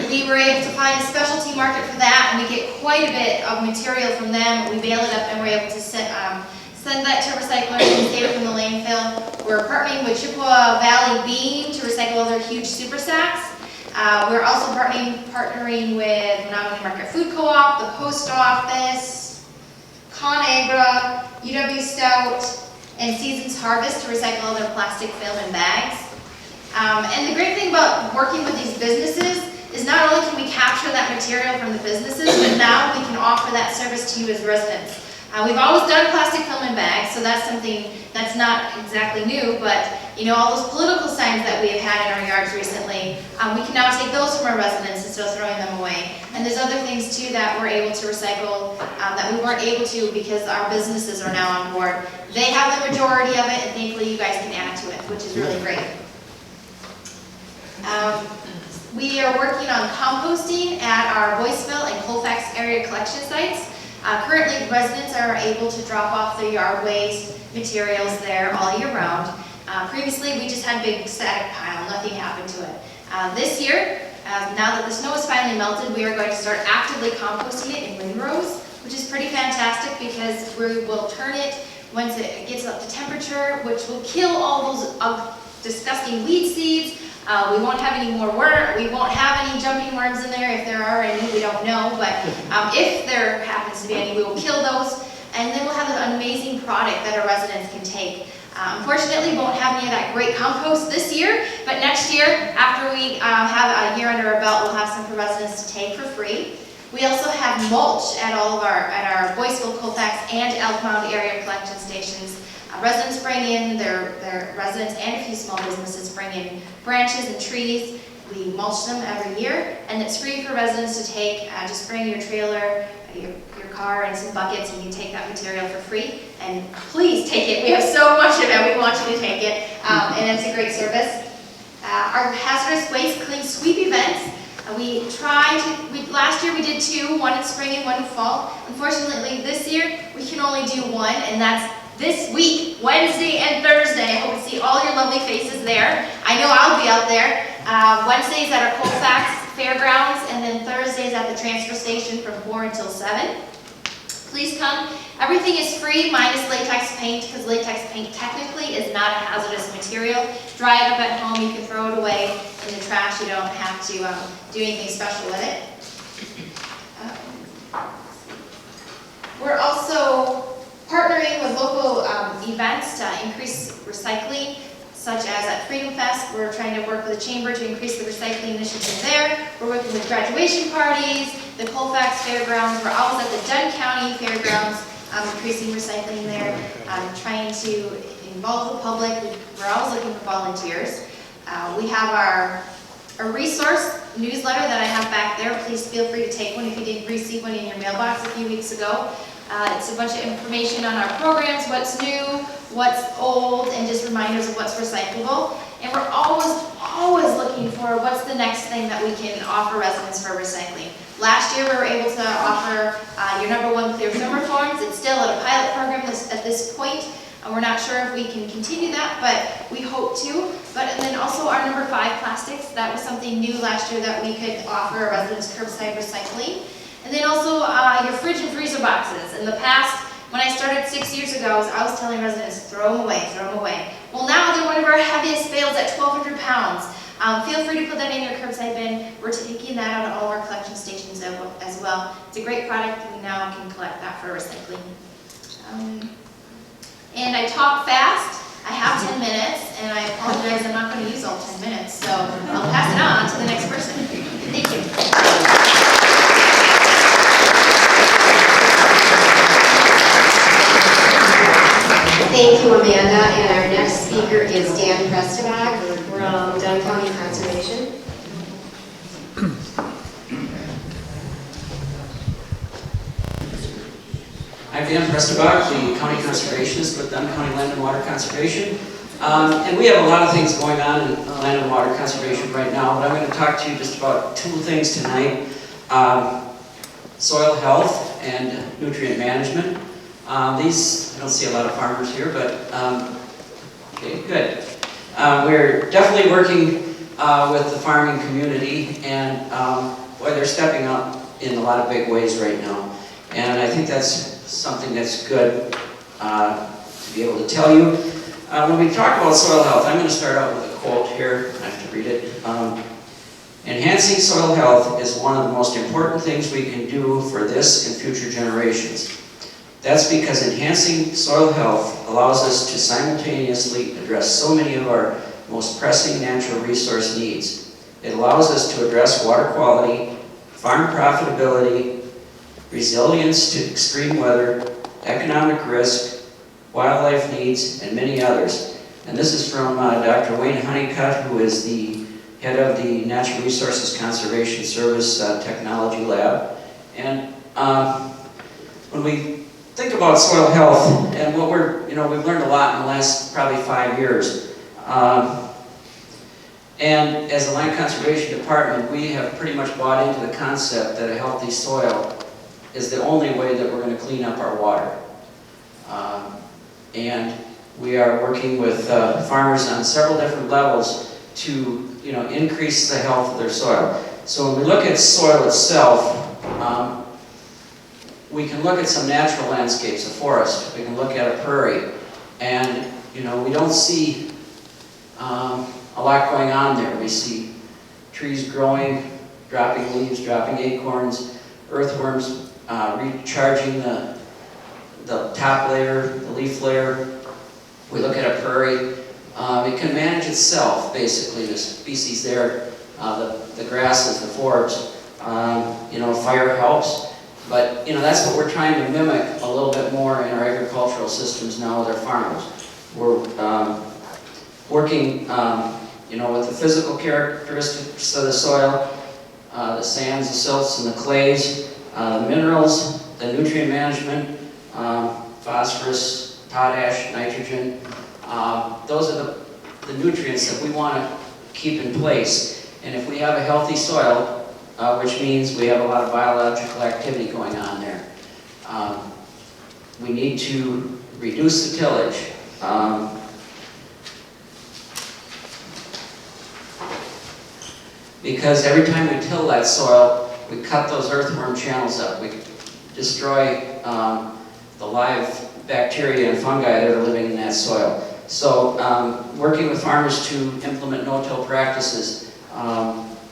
We were able to find a specialty market for that, and we get quite a bit of material from them. We bale it up and we're able to send that to recyclers and save it from the landfill. We're partnering with Chippewa Valley Bean to recycle all their huge super sacks. We're also partnering with Menomonie Market Food Co-op, the Post Office, ConAgra, UW Stout, and Seasons Harvest to recycle all their plastic film and bags. And the great thing about working with these businesses is not only can we capture that material from the businesses, but now we can offer that service to you as residents. We've always done plastic film and bags, so that's something that's not exactly new, but you know, all those political signs that we have had in our yards recently, we can now take those from our residents instead of throwing them away. And there's other things too that we're able to recycle that we weren't able to because our businesses are now on board. They have the majority of it, and thankfully you guys can add to it, which is really great. We are working on composting at our Boyceville and Colfax area collection sites. Currently, residents are able to drop off their yard waste materials there all year round. Previously, we just had a big static pile, nothing happened to it. This year, now that the snow is finally melted, we are going to start actively composting it in windrows, which is pretty fantastic because we will turn it once it gets up to temperature, which will kill all those disgusting weed seeds. We won't have any more worm. We won't have any jumping worms in there. If there are any, we don't know. But if there happens to be any, we will kill those. And then we'll have an amazing product that our residents can take. Unfortunately, we won't have any of that great compost this year. But next year, after we have a year under our belt, we'll have some for residents to take for free. We also have mulch at all of our Boyceville, Colfax, and Elk Mound area collection stations. Residents bring in their residents and a few small businesses bring in branches and trees. We mulch them every year, and it's free for residents to take. Just bring your trailer, your car, and some buckets, and you take that material for free. And please take it. We have so much of it. We want you to take it, and it's a great service. Our hazardous waste clean sweep events. Last year we did 2, one in spring and one in fall. Unfortunately, this year we can only do 1, and that's this week, Wednesday and Thursday. I hope to see all your lovely faces there. I know I'll be out there. Wednesdays at our Colfax Fairgrounds, and then Thursdays at the transfer station from 4 until 7. Please come. Everything is free minus latex paint, because latex paint technically is not a hazardous material. Dry it up at home, you can throw it away in the trash. You don't have to do anything special with it. We're also partnering with local events to increase recycling, such as at Freedom Fest. We're trying to work with the chamber to increase the recycling initiative there. We're working with graduation parties, the Colfax Fairgrounds. We're always at the Dunn County Fairgrounds, increasing recycling there, trying to involve the public. We're always looking for volunteers. We have a resource newsletter that I have back there. Please feel free to take one if you didn't receive one in your mailbox a few weeks ago. It's a bunch of information on our programs, what's new, what's old, and just reminders of what's recyclable. And we're always looking for what's the next thing that we can offer residents for recycling. Last year we were able to offer your #1 clear thermoforms. It's still at a pilot program at this point. We're not sure if we can continue that, but we hope to. And then also our #5 plastics. That was something new last year that we could offer our residents curbside recycling. And then also your fridge and freezer boxes. In the past, when I started 6 years ago, I was telling residents, throw them away, throw them away. Well, now they're one of our heaviest bales at 1,200 pounds. Feel free to put that in your curbside bin. We're taking that out of all of our collection stations as well. It's a great product. We now can collect that for recycling. And I talk fast. I have 10 minutes, and I apologize, I'm not going to use all 10 minutes, so I'll pass it on to the next person. Thank you. Thank you, Amanda. And our next speaker is Dan Prestebak from Dunn County Conservation. I'm Dan Prestebak, the County Conservationist with Dunn County Land and Water Conservation. And we have a lot of things going on in land and water conservation right now, but I'm going to talk to you just about 2 things tonight. Soil health and nutrient management. These, I don't see a lot of farmers here, but okay, good. We're definitely working with the farming community, and boy, they're stepping up in a lot of big ways right now. And I think that's something that's good to be able to tell you. When we talk about soil health, I'm going to start out with a quote here. I have to read it. Enhancing soil health is one of the most important things we can do for this and future generations. That's because enhancing soil health allows us to simultaneously address so many of our most pressing natural resource needs. It allows us to address water quality, farm profitability, resilience to extreme weather, economic risk, wildlife needs, and many others. And this is from Dr. Wayne Honeycutt, who is the head of the Natural Resources Conservation Service Technology Lab. And when we think about soil health, and what we've learned a lot in the last probably 5 years. And as a land conservation department, we have pretty much bought into the concept that a healthy soil is the only way that we're going to clean up our water. And we are working with farmers on several different levels to increase the health of their soil. So when we look at soil itself, we can look at some natural landscapes, a forest. We can look at a prairie, and we don't see a lot going on there. We see trees growing, dropping leaves, dropping acorns, earthworms recharging the top layer, the leaf layer. We look at a prairie. It can manage itself, basically. The species there, the grasses, the forbs. Fire helps. But that's what we're trying to mimic a little bit more in our agricultural systems now with our farmers. We're working, with the physical characteristics of the soil, the sands, the silts, and the clays, the minerals, the nutrient management, phosphorus, potash, nitrogen. Those are the nutrients that we want to keep in place. And if we have a healthy soil, which means we have a lot of biological activity going on there. We need to reduce the tillage. Because every time we till that soil, we cut those earthworm channels up. We destroy the live bacteria and fungi that are living in that soil. So working with farmers to implement no-till practices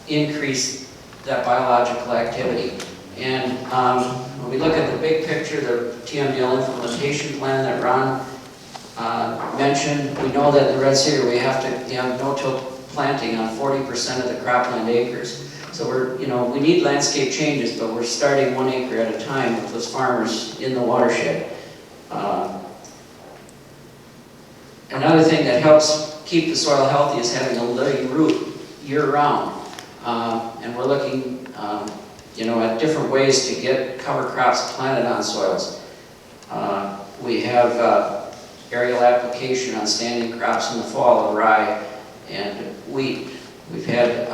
increase that biological activity. And when we look at the big picture, the TMDL implementation plan that Ron mentioned, we know that in the Red Cedar we have to have no-till planting on 40% of the cropland acres. So we need landscape changes, but we're starting 1 acre at a time with those farmers in the watershed. Another thing that helps keep the soil healthy is having a living root year-round. And we're looking, at different ways to get cover crops planted on soils. We have aerial application on standing crops in the fall of rye and wheat. We've had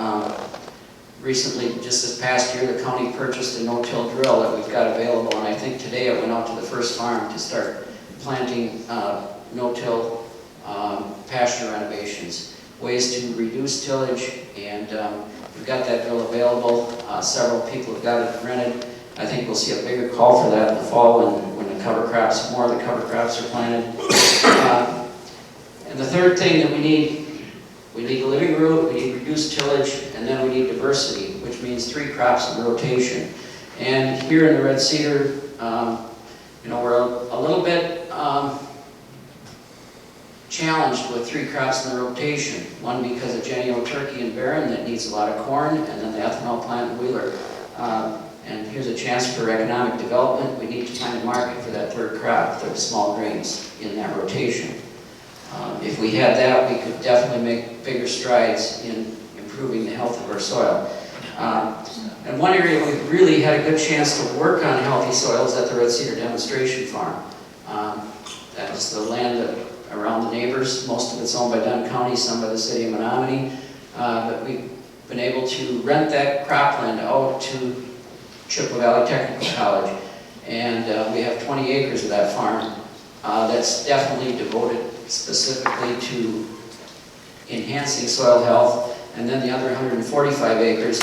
recently, just this past year, the county purchased a no-till drill that we've got available, and I think today it went out to the first farm to start planting no-till pasture renovations, ways to reduce tillage, and we've got that drill available. Several people have got it rented. I think we'll see a bigger call for that in the fall when the cover crops, more of the cover crops are planted. And the third thing that we need a living root, we need reduced tillage, and then we need diversity, which means 3 crops in rotation. And here in the Red Cedar, we're a little bit challenged with 3 crops in the rotation. One because of Jenny-O turkey in Verdon that needs a lot of corn, and then the ethanol plant in Wheeler. And here's a chance for economic development. We need to find a market for that 3rd crop, the small grains in that rotation. If we had that, we could definitely make bigger strides in improving the health of our soil. And one area we really had a good chance to work on healthy soils at the Red Cedar Demonstration Farm. That is the land around the neighbors. Most of it's owned by Dunn County, some by the city of Menomonie. But we've been able to rent that cropland out to Chippewa Valley Technical College. And we have 20 acres of that farm that's definitely devoted specifically to enhancing soil health. And then the other 145 acres,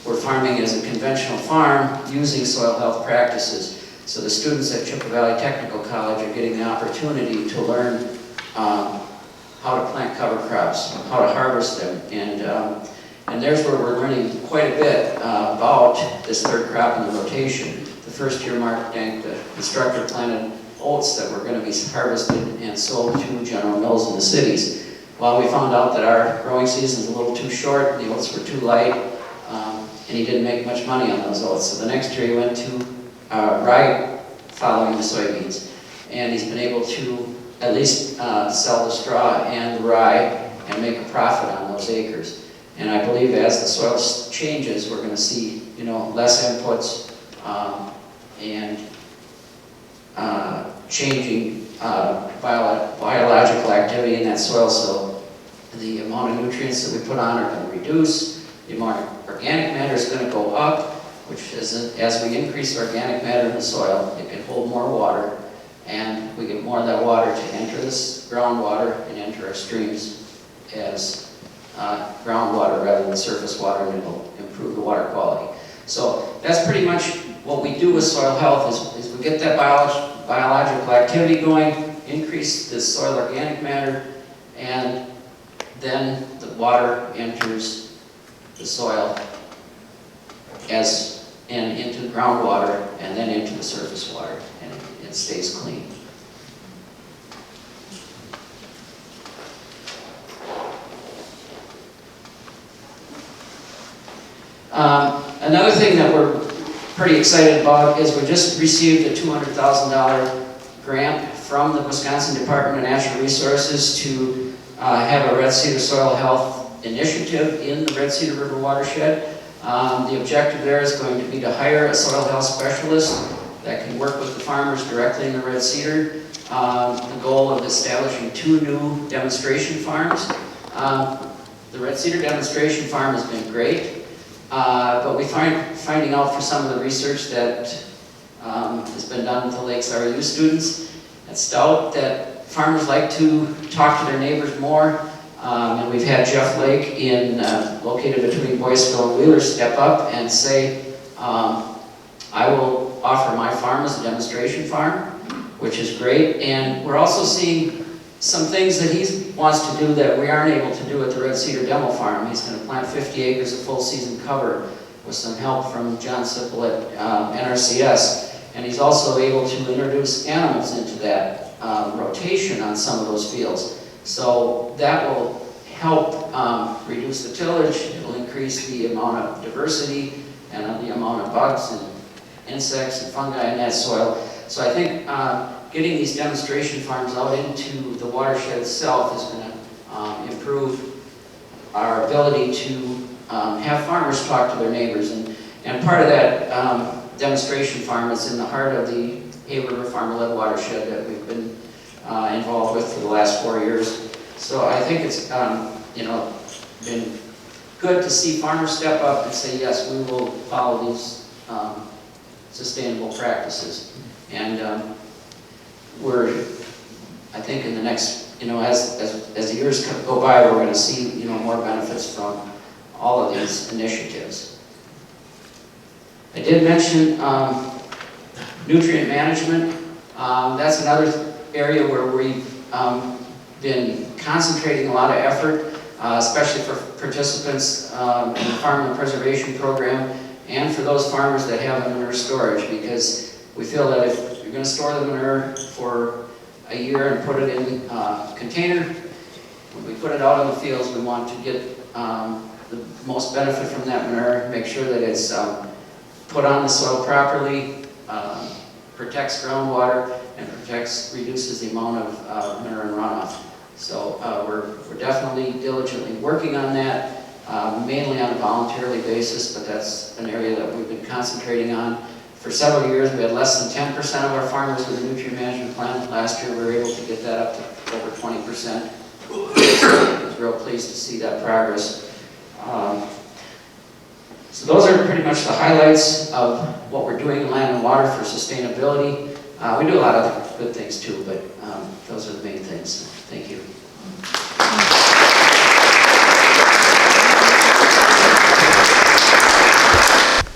we're farming as a conventional farm using soil health practices. So the students at Chippewa Valley Technical College are getting the opportunity to learn how to plant cover crops, how to harvest them, and there's where we're learning quite a bit about this 3rd crop in the rotation. The first year, Mark Dank, the instructor, planted oats that were going to be harvested and sold to General Mills in the cities. Well, we found out that our growing season's a little too short, the oats were too light, and he didn't make much money on those oats. So the next year he went to rye following the soybeans, and he's been able to at least sell the straw and the rye and make a profit on those acres. And I believe as the soil changes, we're going to see, less inputs and changing biological activity in that soil. So the amount of nutrients that we put on are going to reduce. The amount of organic matter is going to go up, which is, as we increase organic matter in the soil, it can hold more water, and we get more of that water to enter this groundwater and enter our streams as groundwater rather than surface water, and it'll improve the water quality. So that's pretty much what we do with soil health is we get that biological activity going, increase the soil organic matter, and then the water enters the soil and into the groundwater and then into the surface water, and it stays clean. Another thing that we're pretty excited about is we just received a $200,000 grant from the Wisconsin Department of Natural Resources to have a Red Cedar Soil Health Initiative in the Red Cedar River watershed. The objective there is going to be to hire a soil health specialist that can work with the farmers directly in the Red Cedar. The goal of establishing 2 new demonstration farms. The Red Cedar demonstration farm has been great. But we're finding out for some of the research that has been done with the Lakes RU students at Stout that farmers like to talk to their neighbors more. And we've had Jeff Lake located between Boyceville and Wheeler step up and say, I will offer my farm as a demonstration farm, which is great. And we're also seeing some things that he wants to do that we aren't able to do at the Red Cedar Demo Farm. He's going to plant 50 acres of full season cover with some help from John Sippel at NRCS. And he's also able to introduce animals into that rotation on some of those fields. So that will help reduce the tillage. It'll increase the amount of diversity and the amount of bugs and insects and fungi in that soil. So I think getting these demonstration farms out into the watershed itself is going to improve our ability to have farmers talk to their neighbors. And part of that demonstration farm is in the heart of the Hay River Farmer-led watershed that we've been involved with for the last 4 years. So I think it's been good to see farmers step up and say, yes, we will follow these sustainable practices. And I think in the next, as the years go by, we're going to see, more benefits from all of these initiatives. I did mention nutrient management. That's another area where we've been concentrating a lot of effort, especially for participants in the Farm and Preservation Program, and for those farmers that have manure storage, because we feel that if you're going to store the manure for a year and put it in a container, when we put it out in the fields, we want to get the most benefit from that manure, make sure that it's put on the soil properly, protects groundwater, and reduces the amount of manure and runoff. So we're definitely diligently working on that, mainly on a voluntarily basis, but that's an area that we've been concentrating on. For several years, we had less than 10% of our farmers with a nutrient management plan. Last year, we were able to get that up to over 20%. I was real pleased to see that progress. So those are pretty much the highlights of what we're doing in land and water for sustainability. We do a lot of good things too, but those are the main things. Thank you.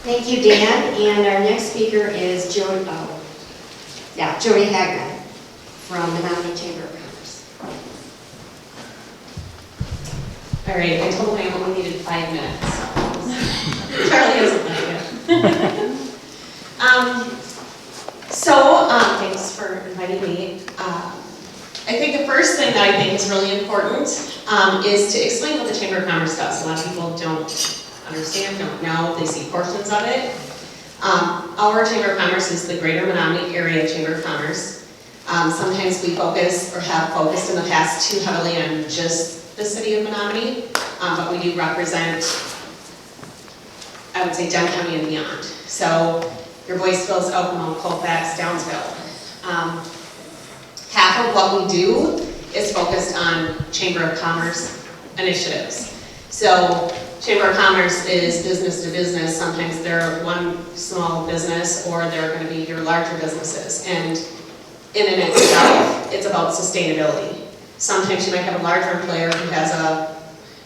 Thank you, Dan. And our next speaker is Jody Hagman from the Menomonie Chamber of Commerce. All right, I told him I only needed 5 minutes. Charlie hasn't done it. Thanks for inviting me. I think the first thing that I think is really important is to explain what the Chamber of Commerce does. A lot of people don't understand, don't know, they see portions of it. Our Chamber of Commerce is the Greater Menomonie Area Chamber of Commerce. Sometimes we focus, or have focused in the past, too heavily on just the city of Menomonie, but we do represent, I would say, Dunn County and beyond. So your Boyceville's, Okemo, Colfax, Downsville. Half of what we do is focused on Chamber of Commerce initiatives. So Chamber of Commerce is business to business. Sometimes they're one small business, or they're going to be your larger businesses. And in and itself, it's about sustainability. Sometimes you might have a larger employer who has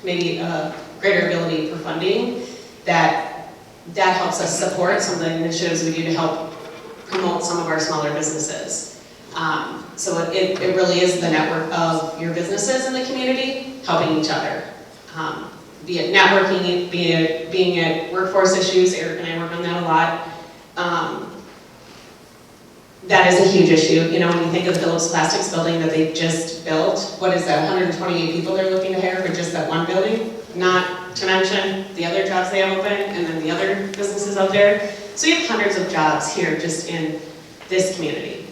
maybe a greater ability for funding. That helps us support some of the initiatives we do to help promote some of our smaller businesses. So it really is the network of your businesses in the community helping each other. Be it networking, being at workforce issues. Eric and I work on that a lot. That is a huge issue. When you think of the Phillips Plastics building that they just built, what is that, 128 people they're looking to hire for just that one building? Not to mention the other jobs they have open, and then the other businesses out there. So you have hundreds of jobs here just in this community.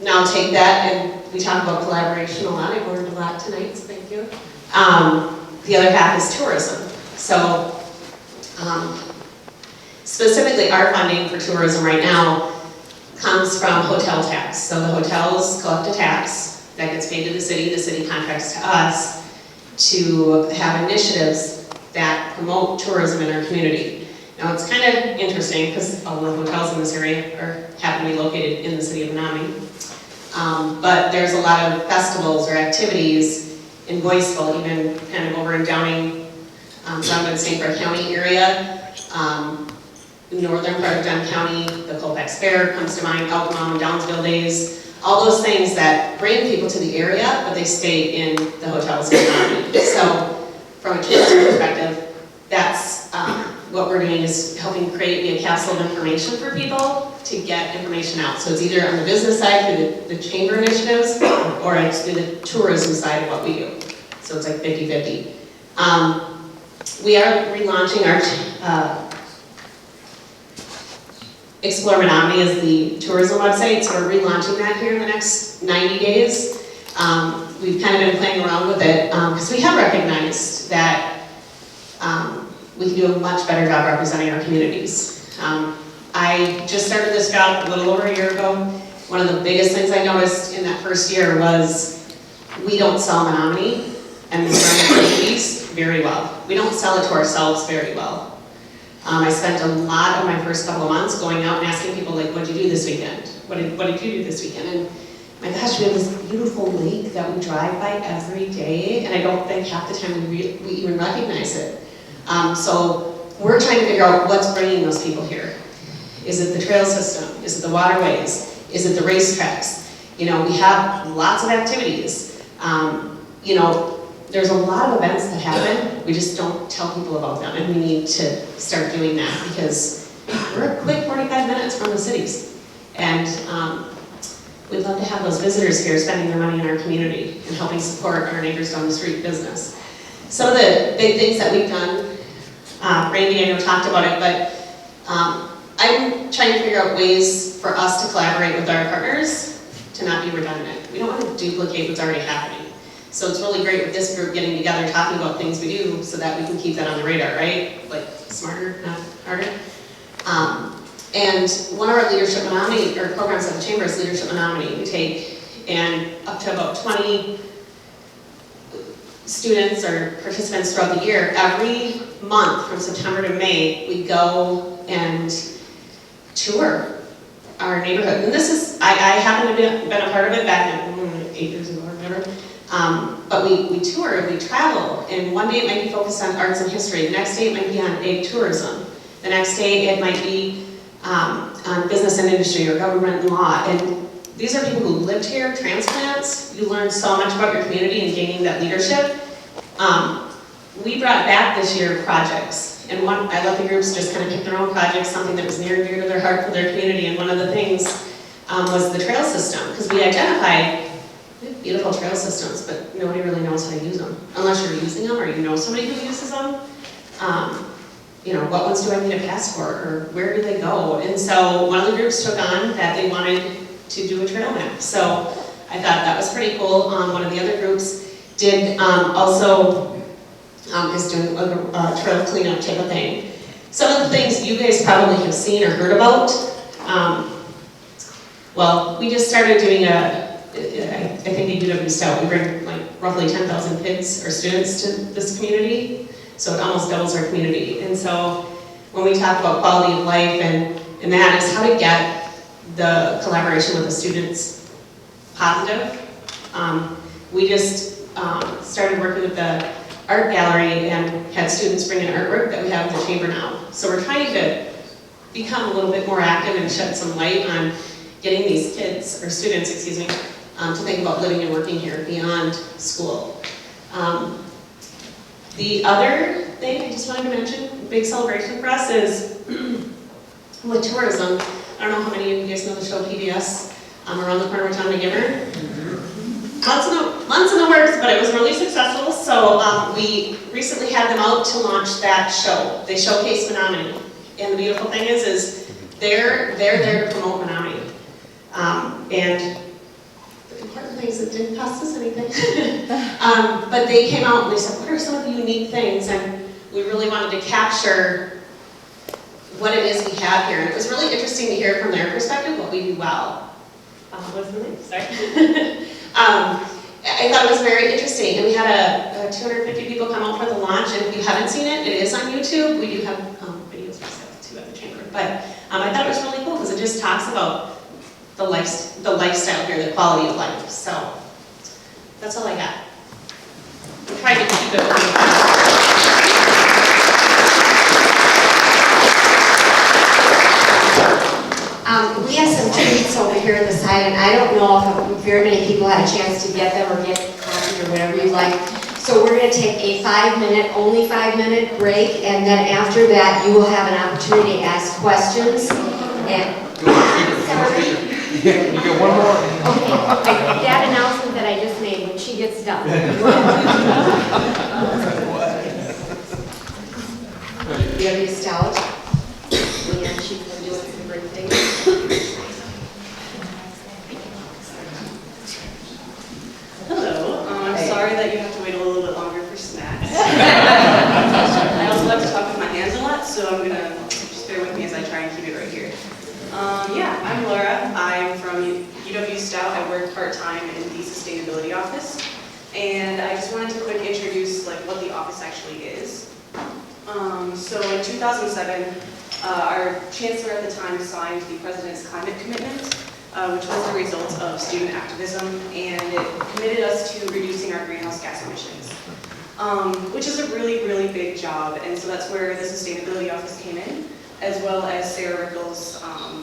Now take that, and we talk about collaboration a lot. I learned a lot tonight, so thank you. The other half is tourism. So specifically our funding for tourism right now comes from hotel tax. So the hotels collect a tax that gets paid to the city contracts to us to have initiatives that promote tourism in our community. Now it's kind of interesting because all the hotels in this area happen to be located in the city of Menomonie. But there's a lot of festivals or activities in Boyceville, even kind of over in Downing, Dunn St. Clair County area. Northern part of Dunn County, the Colfax Fair comes to mind, Okemo and Downsville Days, all those things that bring people to the area, but they stay in the hotels in Menomonie. So from a tourism perspective, that's what we're doing is helping create a capsule of information for people to get information out. So it's either on the business side through the chamber initiatives, or it's through the tourism side of what we do. So it's like 50-50. We are relaunching our Explore Menomonie is the tourism website, so we're relaunching that here in the next 90 days. We've kind of been playing around with it because we have recognized that we can do a much better job representing our communities. I just started this job a little over a year ago. One of the biggest things I noticed in that first year was we don't sell Menomonie and the surrounding communities very well. We don't sell it to ourselves very well. I spent a lot of my first couple of months going out and asking people, like, what did you do this weekend? What did you do this weekend? And my gosh, we have this beautiful lake that we drive by every day, and I don't think half the time we even recognize it. So we're trying to figure out what's bringing those people here. Is it the trail system? Is it the waterways? Is it the racetracks? You know, we have lots of activities. You know, there's a lot of events that happen, we just don't tell people about them, and we need to start doing that because we're a quick 45 minutes from the cities. And we'd love to have those visitors here spending their money in our community and helping support our neighbors down the street business. Some of the big things that we've done, Randy I know talked about it, but I'm trying to figure out ways for us to collaborate with our partners to not be redundant. We don't want to duplicate what's already happening. So it's really great with this group getting together, talking about things we do so that we can keep that on the radar, right? Like smarter, not harder. And one of our leadership Menomonie, or programs at the Chamber is Leadership Menomonie. We take, and up to about 20 students or participants throughout the year, every month from September to May, we go and tour our neighborhood. And this is, I happen to have been a part of it back in 8 years ago or whatever. But we tour, we travel, and one day it might be focused on arts and history, the next day it might be on ag tourism, the next day it might be on business and industry or government and law. And these are people who lived here, transplants. You learn so much about your community and gaining that leadership. We brought back this year projects, and I let the groups just kind of pick their own projects, something that was near and dear to their heart for their community, and one of the things was the trail system, because we identified beautiful trail systems, but nobody really knows how to use them. Unless you're using them or you know somebody who uses them. You know, what ones do I need a pass for, or where do they go? And so one of the groups took on that they wanted to do a trail map. So I thought that was pretty cool. One of the other groups did is doing a trail cleanup type of thing. Some of the things you guys probably have seen or heard about. Well, we just started doing I think at UW Stout, we bring like roughly 10,000 kids or students to this community, so it almost doubles our community. And so when we talk about quality of life and that is how to get the collaboration with the students positive. We just started working with the art gallery and had students bring in artwork that we have in the chamber now. So we're trying to become a little bit more active and shed some light on getting these kids, or students, excuse me, to think about living and working here beyond school. The other thing I just wanted to mention, big celebration for us is with tourism. I don't know how many of you guys know the show PBS, Around the Corner with Tom McGivern. Months in the works, but it was really successful. So we recently had them out to launch that show. They showcase Menomonie. And the beautiful thing is they're there to promote Menomonie. And the important thing is it didn't cost us anything. But they came out and they said, what are some of the unique things? And we really wanted to capture what it is we have here. And it was really interesting to hear from their perspective what we do well. What's the name? Sorry. I thought it was very interesting. And we had 250 people come out for the launch. And if you haven't seen it, it is on YouTube. We do have videos for sale too at the chamber. But I thought it was really cool because it just talks about the lifestyle here, the quality of life. So that's all I got. I'm trying to keep it We have some treats over here on the side, and I don't know if very many people had a chance to get them or get coffee or whatever you like. So So we're going to take a 5-minute, only 5-minute break, and then after that, you will have an opportunity to ask questions. And sorry. You get one more. Okay, that announcement that I just made when she gets done. Jody Stout, and she's been doing some great things. Hello, I'm sorry that you have to wait a little bit longer for snacks. I also like to talk with my hands a lot, so I'm gonna just bear with me as I try and keep it right here. Yeah, I'm Laura. I'm from UW Stout. I work part-time in the sustainability office, and I just wanted to quick introduce like what the office actually is. So in 2007, our chancellor at the time signed the president's climate commitment, which was the result of student activism, and it committed us to reducing our greenhouse gas emissions, which is a really, really big job. And so that's where the sustainability office came in, as well as Sarah Rickles'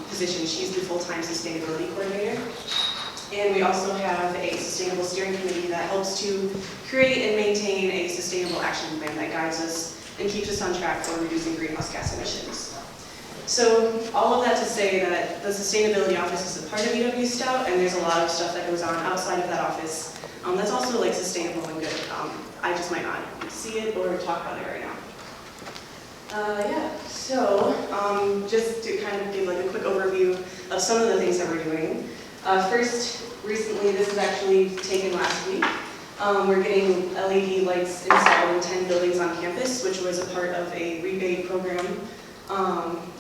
position. She's the full-time sustainability coordinator. And we also have a sustainable steering committee that helps to create and maintain a sustainable action plan that guides us and keeps us on track for reducing greenhouse gas emissions. So all of that to say that the Sustainability Office is a part of UW Stout, and there's a lot of stuff that goes on outside of that office that's also like sustainable and good. I just might not see it or talk about it right now. Yeah, so just to kind of give like a quick overview of some of the things that we're doing. First, recently, this was actually taken last week. We're getting LED lights installed in 10 buildings on campus, which was a part of a rebate program.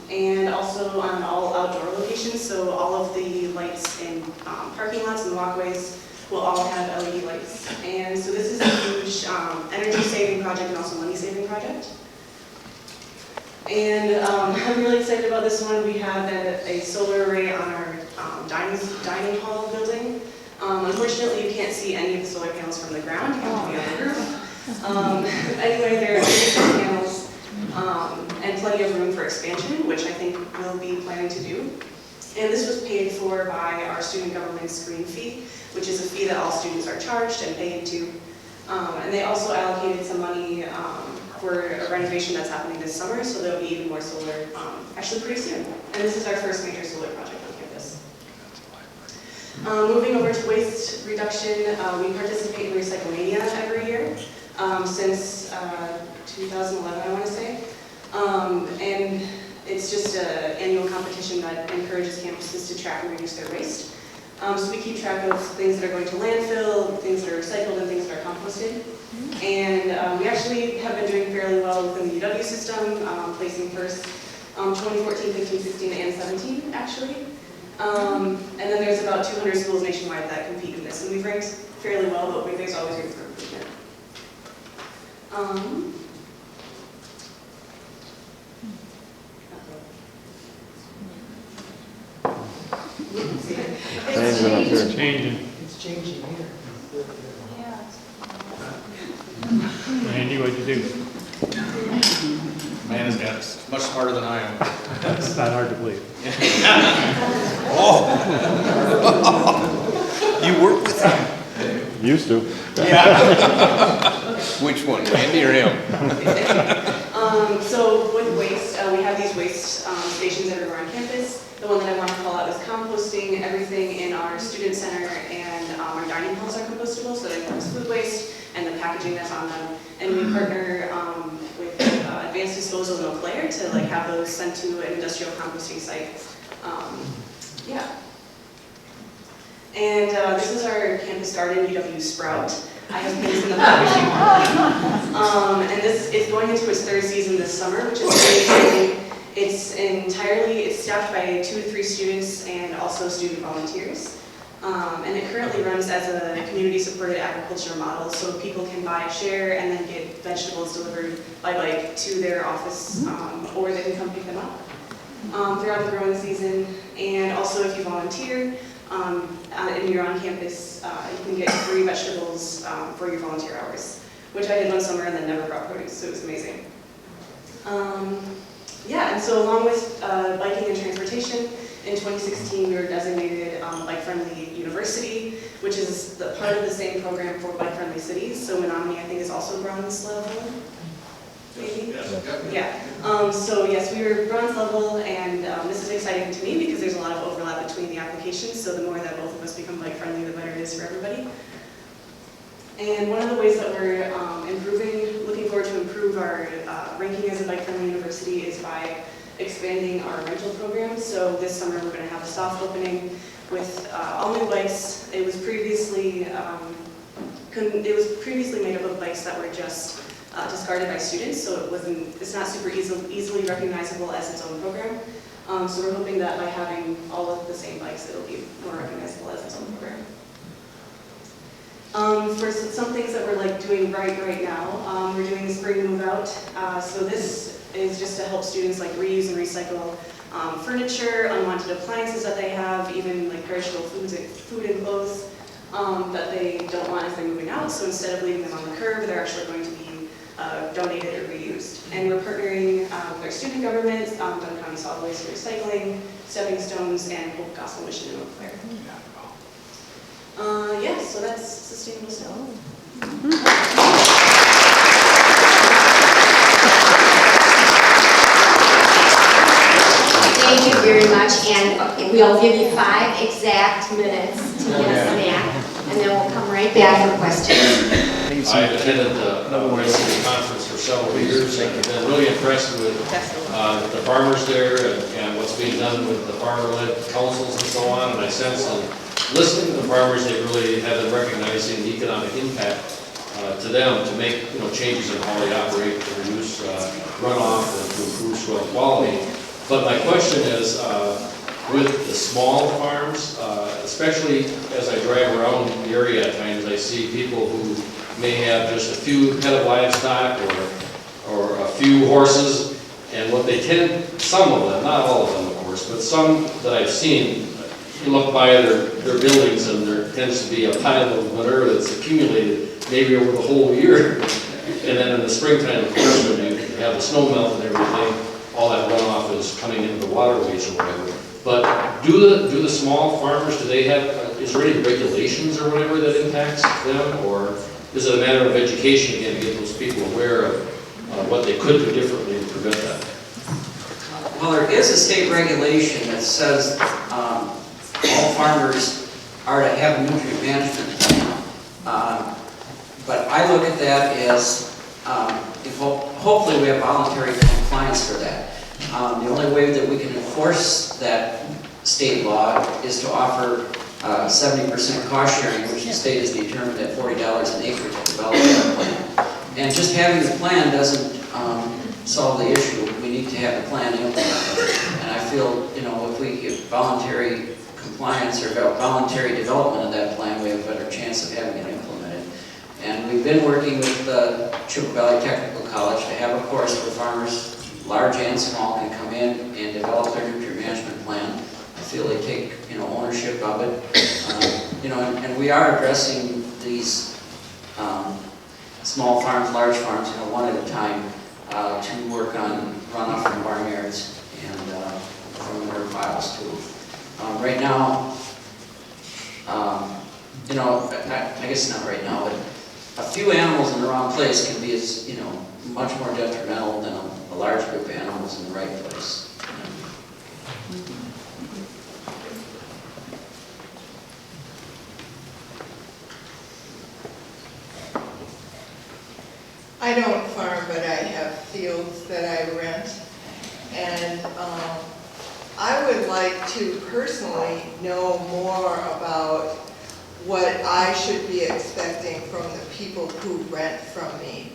And also on all outdoor locations, so all of the lights in parking lots and walkways will all have LED lights. And so this is a huge energy saving project and also money saving project. And I'm really excited about this one. We have a solar array on our dining hall building. Unfortunately, you can't see any of the solar panels from the ground. You have to be on the roof. Anyway, there are 6 panels and plenty of room for expansion, which I think we'll be planning to do. And this was paid for by our student government's green fee, which is a fee that all students are charged and paid to. And they also allocated some money for a renovation that's happening this summer, so there'll be even more solar actually pretty soon. And this is our first major solar project on campus. Moving over to waste reduction, we participate in Recyclemania every year since 2011, I want to say. And it's just an annual competition that encourages campuses to track and reduce their waste. So we keep track of things that are going to landfill, things that are recycled, and things that are composted. And we actually have been doing fairly well within the UW system, placing first 2014, 15, 16, and 17, actually. And then there's about 200 schools nationwide that compete in this, and we've ranked fairly well, but there's always room for improvement. It's changing. It's changing here. Yeah. Randy, what'd you do? Man has got much smarter than I am. It's not hard to believe. You work with him? Used to. Yeah. Which one, Randy or him? So with waste, we have these waste stations everywhere on campus. The one that I want to call out is composting. Everything in our student center and our dining halls are compostable, so that includes food waste and the packaging that's on them. And we partner with Advanced Disposal in Eau Claire to like have those sent to an industrial composting site. Yeah. And this is our campus garden, UW Sprout. I have things in the packaging. And this is going into its 3rd season this summer, which is really exciting. It's staffed by 2 to 3 students and also student volunteers. And it currently runs as a community-supported agriculture model, so people can buy, share, and then get vegetables delivered by bike to their office, or they can come pick them up throughout the growing season. And also, if you volunteer and you're on campus, you can get free vegetables for your volunteer hours, which I did one summer and then never brought produce, so it was amazing. Yeah, and so along with biking and transportation, In 2016, we were designated bike-friendly university, which is the part of the same program for bike-friendly cities. So Menomonie, I think, is also bronze level, maybe? Yeah. So yes, we were bronze level, and this is exciting to me because there's a lot of overlap between the applications. So the more that both of us become bike-friendly, the better it is for everybody. And one of the ways that we're looking forward to improve our ranking as a bike-friendly university is by expanding our rental program. So this summer we're going to have a soft opening with all new bikes. It was previously made up of bikes that were just discarded by students, so it's not super easily recognizable as its own program. So we're hoping that by having all of the same bikes, it'll be more recognizable as its own program. For some things that we're doing right now, we're doing spring move out. So this is just to help students reuse and recycle furniture, unwanted appliances that they have, even perishable food and clothes that they don't want if they're moving out. So instead of leaving them on the curb, they're actually going to be donated or reused. And we're partnering with our student government, Dunn County Solid Waste Recycling, Stepping Stones, and Hope Gospel Mission in Eau Claire. Yeah, so that's sustainable stuff. Thank you very much, and we'll give you 5 exact minutes to get a snack, and then we'll come right back for questions. I've attended the Milwaukee City Conference for several years, and I've been really impressed with the farmers there and what's being done with the farmer-led councils and so on, and I sense that listening to the farmers, they really have been recognizing the economic impact to them to make changes in how they operate to reduce runoff and to improve soil quality. But my question is, with the small farms, especially as I drive around the area at times, I see people who may have just a few head of livestock or a few horses, and what they tend, some of them, not all of them of course, but some that I've seen, you look by their buildings and there tends to be a pile of manure that's accumulated maybe over the whole year. And then in the springtime, of course, when you have the snow melt and everything, all that runoff is coming into the waterways or whatever. But do the small farmers, do they have, is there any regulations or whatever that impacts them? Or is it a matter of education again to get those people aware of what they could do differently to prevent that? Well, there is a state regulation that says all farmers are to have a nutrient management plan. But I look at that as, hopefully we have voluntary compliance for that. The only way that we can enforce that state law is to offer 70% cost sharing, which the state has determined at $40 an acre to develop that plan. And just having the plan doesn't solve the issue. We need to have the plan implemented. And I feel, if we give voluntary compliance or voluntary development of that plan, we have a better chance of having it implemented. And we've been working with the Chippewa Valley Technical College to have a course where farmers, large and small, can come in and develop their nutrient management plan. I feel they take, ownership of it. And we are addressing these small farms, large farms, one at a time to work on runoff from barnyards and from manure piles too. Right now, I guess not right now, but a few animals in the wrong place can be as, much more detrimental than a large group of animals in the right place. I don't farm, but I have fields that I rent, and I would like to personally know more about what I should be expecting from the people who rent from me,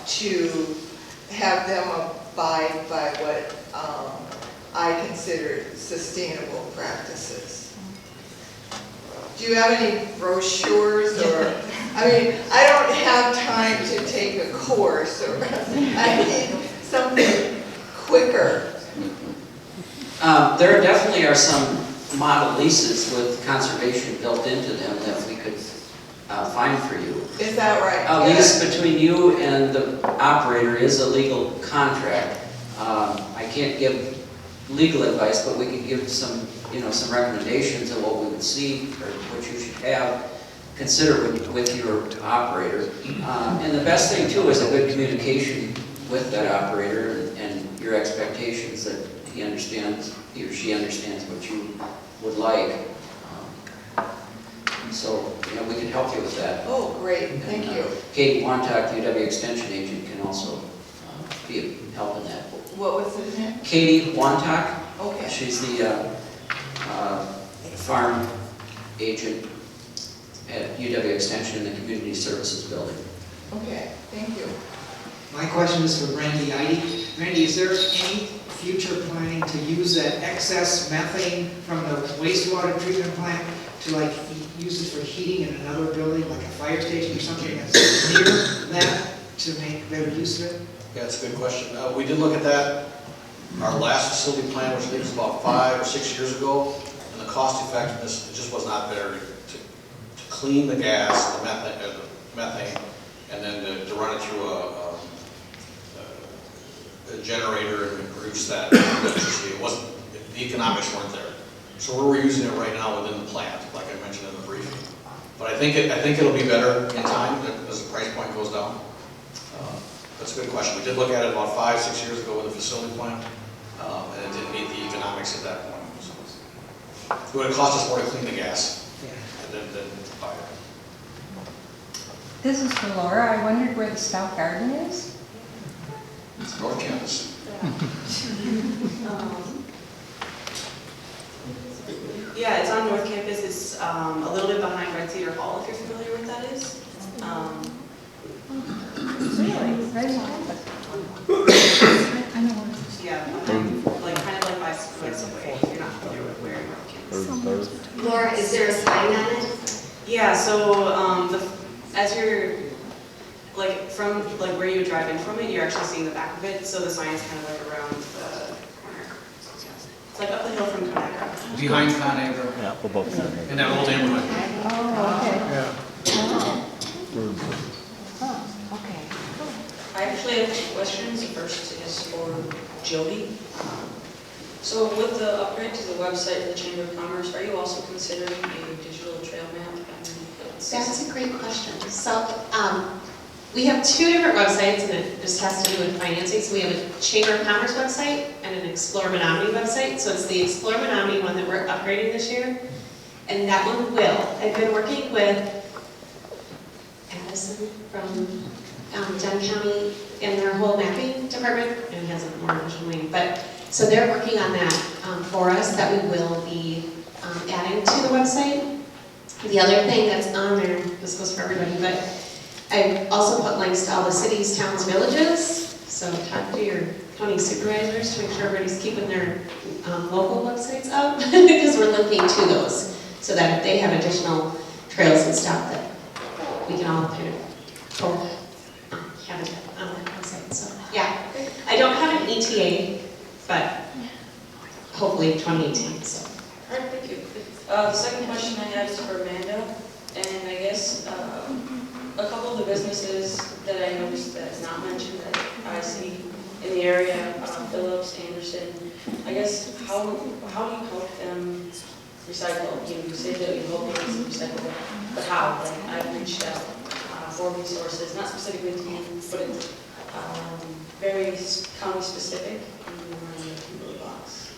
to have them abide by what I consider sustainable practices. Do you have any brochures or, I don't have time to take a course, or I need something quicker. There definitely are some model leases with conservation built into them that we could find for you. Is that right? A lease between you and the operator is a legal contract. I can't give legal advice, but we can give some, some recommendations of what we would see or what you should have consider with your operator. And the best thing too is a good communication with that operator and your expectations, that he or she understands what you would like. So, we can help you with that. Oh, great, thank you. Katie Wantock, the UW Extension agent, can also be a help in that. What was his name? Katie Wantock. Okay. She's the farm agent at UW Extension in the Community Services Building. Okay, thank you. My question is for Randy Eide. Randy, is there any future planning to use that excess methane from the wastewater treatment plant to use it for heating in another building, like a fire station or something that's near that, to make better use of it? Yeah, that's a good question. We did look at that. Our last facility plan, which I think was about 5 or 6 years ago, and the cost effectiveness, it just was not there to clean the gas, the methane, and then to run it through a generator and produce that electricity. It wasn't, the economics weren't there. So we're using it right now within the plant, like I mentioned in the briefing. But I think it'll be better in time as the price point goes down. That's a good question. We did look at it about 5, 6 years ago with the facility plant, and it didn't meet the economics at that point. So it would have cost us more to clean the gas than buy it. This is for Laura. I wondered where the Stout Garden is. It's North Campus. Yeah, it's on North Campus. It's a little bit behind Red Cedar Hall, if you're familiar with what that is. Really? Right on campus. I know where it is. Yeah, kind of like by Subway, if you're not familiar with where North Campus. Laura, is there a sign on it? Yeah, so as you're from where you would drive in from it, you're actually seeing the back of it. So the sign is kind of around the corner. It's up the hill from Conagra. Behind Conagra. Yeah, we're both In that whole neighborhood. Oh, okay. Okay. I actually have 2 questions. The first is for Jody. So with the upgrade to the website of the Chamber of Commerce, are you also considering a digital trail map? That's a great question. So we have 2 different websites, and it just has to do with financing. So we have a Chamber of Commerce website and an Explore Menomonie website. So it's the Explore Menomonie one that we're upgrading this year, and that one will. I've been working with Addison from Dunn County in their whole mapping department, and he has a more original wing. But so they're working on that for us, that we will be adding to the website. The other thing that's on there, this goes for everybody, but I also put links to all the cities, towns, villages. So talk to your county supervisors to make sure everybody's keeping their local websites up because we're linking to those so that if they have additional trails and stuff that we can all kind of have it on that website. So yeah, I don't have an ETA, but hopefully 2018. So. All right, thank you. The second question I have is for Amanda, and I guess a couple of the businesses that I noticed that is not mentioned that I see in the area, Phillips, Anderson, I guess how do you help them recycle? You say that you hope they can recycle, but how? I've reached out for resources, not specifically to you, but very county specific, and the Kimberly box.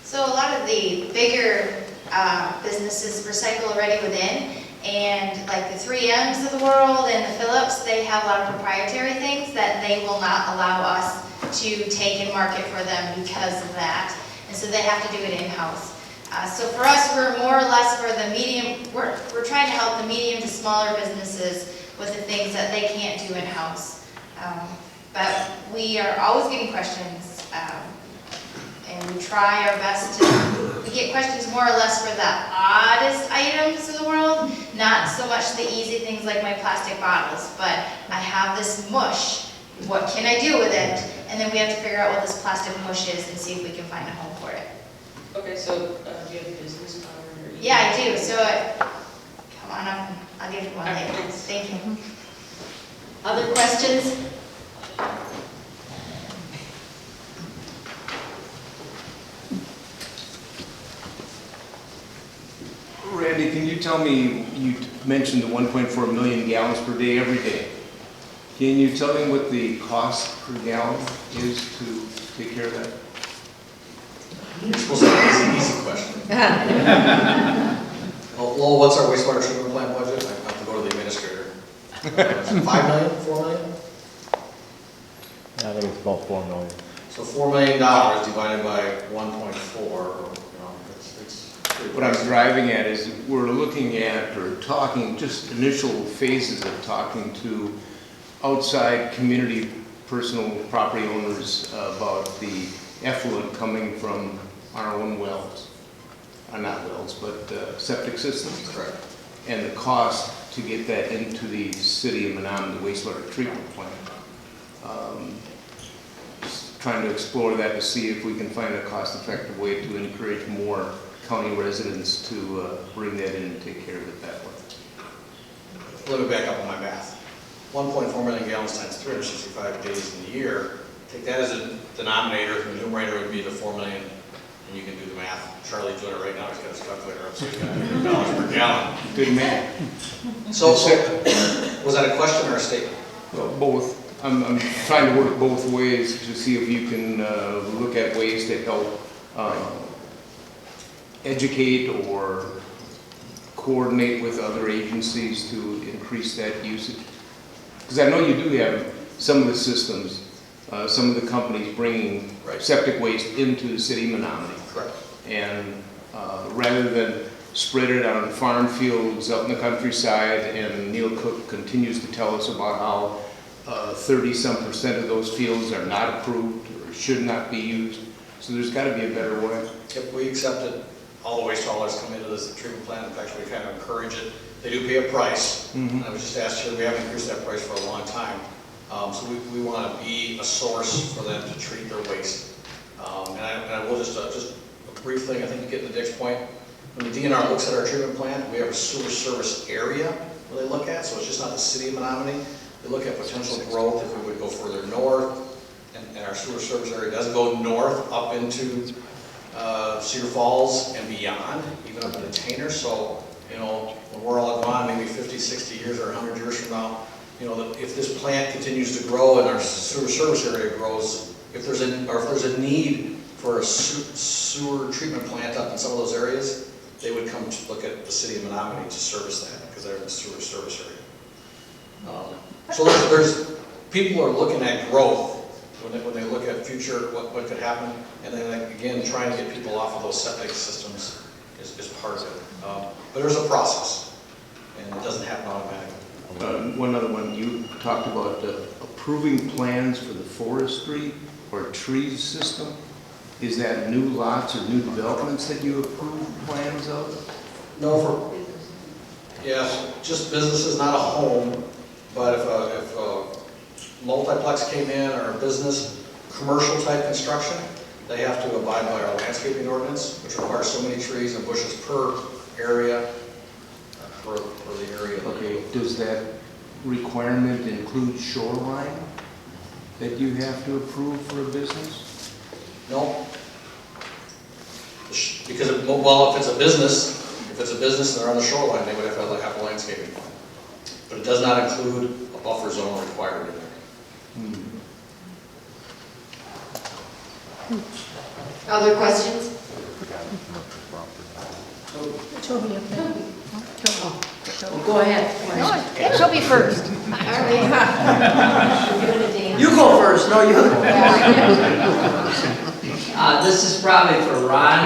So a lot of the bigger businesses recycle already within, and like the 3Ms of the world and the Phillips, they have a lot of proprietary things that they will not allow us to take and market for them because of that, and so they have to do it in-house. So for us, we're more or less for the medium, we're trying to help the medium to smaller businesses with the things that they can't do in-house. But we are always getting questions, and we try our best to, we get questions more or less for the oddest items in the world, not so much the easy things like my plastic bottles, but I have this mush, what can I do with it? And then we have to figure out what this plastic mush is and see if we can find a home for it. Okay, so do you have a business card? Or Yeah, I do, so come on up, and I'll give you one later. Thank you. Other questions? tell me, you mentioned the 1.4 million gallons per day every day. Can you tell me what the cost per gallon is to take care of that? You're supposed to ask an easy question. Lowell, what's our wastewater treatment plant budget? I have to go to the administrator. 5 million, 4 million? I think it's about 4 million. So $4 million divided by 1.4, it's pretty What I'm driving at is we're looking at or talking, just initial phases of talking to outside community personal property owners about the effluent coming from our own wells. Not wells, but septic systems. Correct. And the cost to get that into the city of Menomonie, the wastewater treatment plant. Just trying to explore that to see if we can find a cost-effective way to encourage more county residents to bring that in and take care of it that way. Let me back up on my math. 1.4 million gallons times 365 days in the year. Take that as a denominator, the numerator would be the 4 million, and you can do the math. Charlie's doing it right now, he's got his calculator up, so he's got $100 per gallon. Good man. So, was that a question or a statement? Well, both. I'm trying to work both ways to see if you can look at ways to help educate or coordinate with other agencies to increase that usage. Because I know you do have some of the systems, some of the companies bringing septic waste into the city of Menomonie. Correct. And rather than spread it on farm fields up in the countryside, and Neil Cook continues to tell us about how 30-some% of those fields are not approved or should not be used. So there's got to be a better way. If we accepted all the waste haulers come into this treatment plant, in fact, we kind of encourage it. They do pay a price. I was just asked here, we haven't increased that price for a long time. So we want to be a source for them to treat their waste. And I will just a brief thing, I think to get to Dick's point. When the DNR looks at our treatment plant, we have a sewer service area where they look at, so it's just not the city of Menomonie. They look at potential growth if we would go further north, and our sewer service area does go north up into Cedar Falls and beyond, even up into Tainter. So, when we're all gone, maybe 50, 60 years or 100 years from now, if this plant continues to grow and our sewer service area grows, if there's a need for a sewer treatment plant up in some of those areas, they would come to look at the city of Menomonie to service that because they're in the sewer service area. So there's people are looking at growth when they look at future what could happen, and then again trying to get people off of those septic systems is part of it. But there's a process, and it doesn't happen automatically. One other one, you talked about approving plans for the forestry or trees system. Is that new lots or new developments that you approve plans of? No, just businesses, not a home, but if a multiplex came in or a business, commercial type construction, they have to abide by our landscaping ordinance, which requires so many trees and bushes per area, for the area. Okay, does that requirement include shoreline that you have to approve for a business? No. Because, if it's a business and they're on the shoreline, they would have to have a landscaping plan. But it does not include a buffer zone required in there. Other questions? Toby, okay. Go ahead. Toby first. All right. You go first, no, you. This is probably for Ron.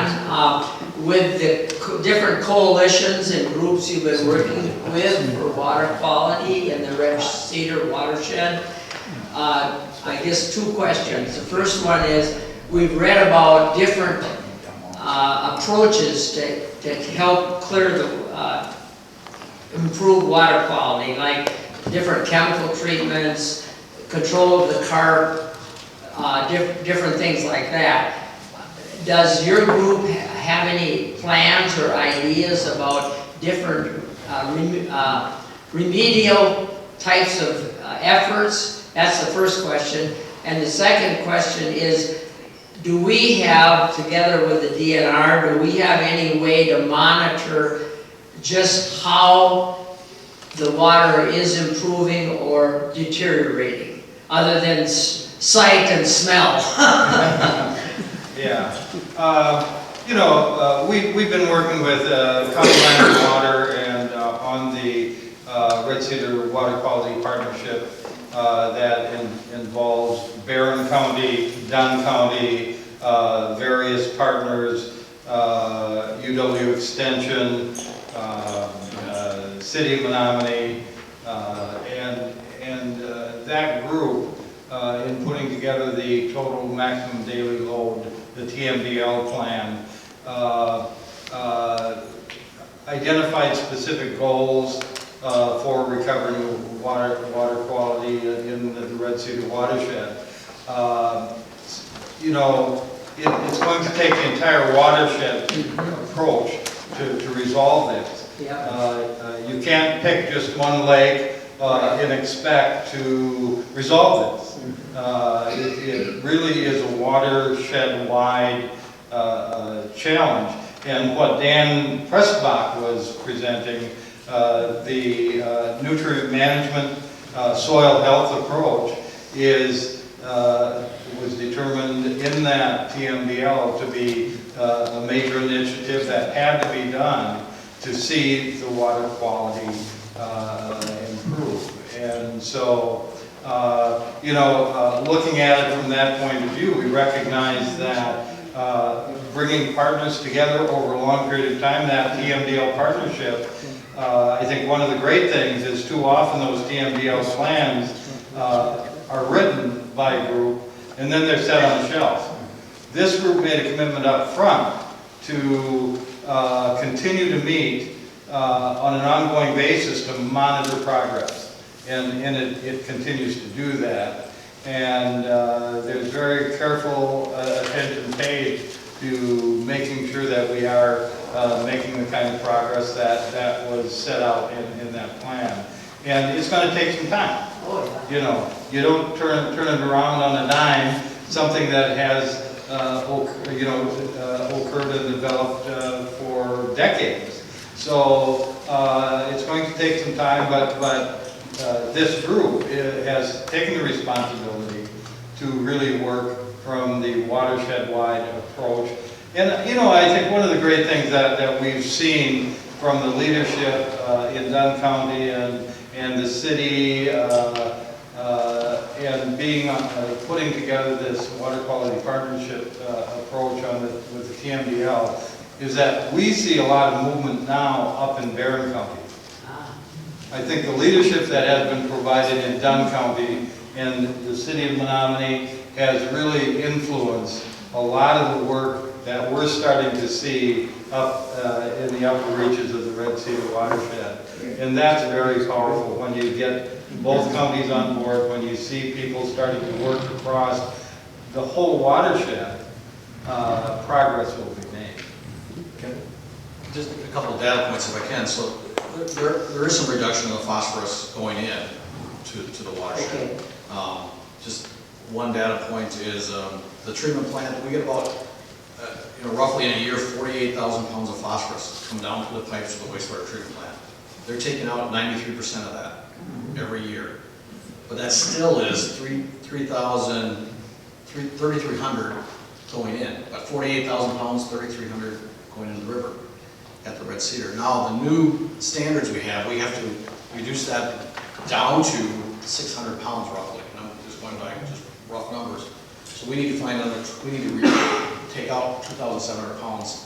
With the different coalitions and groups you've been working with for water quality in the Red Cedar watershed, I guess two questions. The first one is, we've read about different approaches to help clear the improve water quality, like different chemical treatments, control of the carp, different things like that. Does your group have any plans or ideas about different remedial types of efforts? That's the first question. And the second question is, do we have, together with the DNR, do we have any way to monitor just how the water is improving or deteriorating, other than sight and smell? Yeah. We've been working with County Land and Water and on the Red Cedar Water Quality Partnership that involves Verdon County, Dunn County, various partners, UW Extension, City of Menomonie, and that group in putting together the total maximum daily load, the TMDL plan, identified specific goals for recovering water quality in the Red Cedar watershed. It's going to take the entire watershed approach to resolve this. You can't pick just one lake and expect to resolve this. It really is a watershed-wide challenge. And what Dan Prestebak was presenting, the nutrient management soil health approach was determined in that TMDL to be a major initiative that had to be done to see the water quality improve. And so, looking at it from that point of view, we recognize that bringing partners together over a long period of time, that TMDL partnership, I think one of the great things is too often those TMDL plans are written by a group and then they're set on the shelf. This group made a commitment up front to continue to meet on an ongoing basis to monitor progress. And it continues to do that. And there's very careful attention paid to making sure that we are making the kind of progress that was set out in that plan. And it's going to take some time. You don't turn it around on a dime, something that has occurred and developed for decades. So it's going to take some time, but this group has taken the responsibility to really work from the watershed-wide approach. And I think one of the great things that we've seen from the leadership in Dunn County and the city and putting together this water quality partnership approach with the TMDL is that we see a lot of movement now up in Verdon County. I think the leadership that has been provided in Dunn County and the city of Menomonie has really influenced a lot of the work that we're starting to see up in the upper reaches of the Red Cedar watershed. And that's very powerful when you get both counties on board, when you see people starting to work across the whole watershed, progress will be made. Just a couple of data points if I can. So there is some reduction of the phosphorus going in to the watershed. Just one data point is the treatment plant. We get about, roughly in a year, 48,000 pounds of phosphorus come down to the pipes of the wastewater treatment plant. They're taking out 93% of that every year. But that still is 3,300 going in. But 48,000 pounds, 3,300 going into the river at the Red Cedar. Now, the new standards we have to reduce that down to 600 pounds roughly. And I'm just going by just rough numbers. So we need to take out 2,700 pounds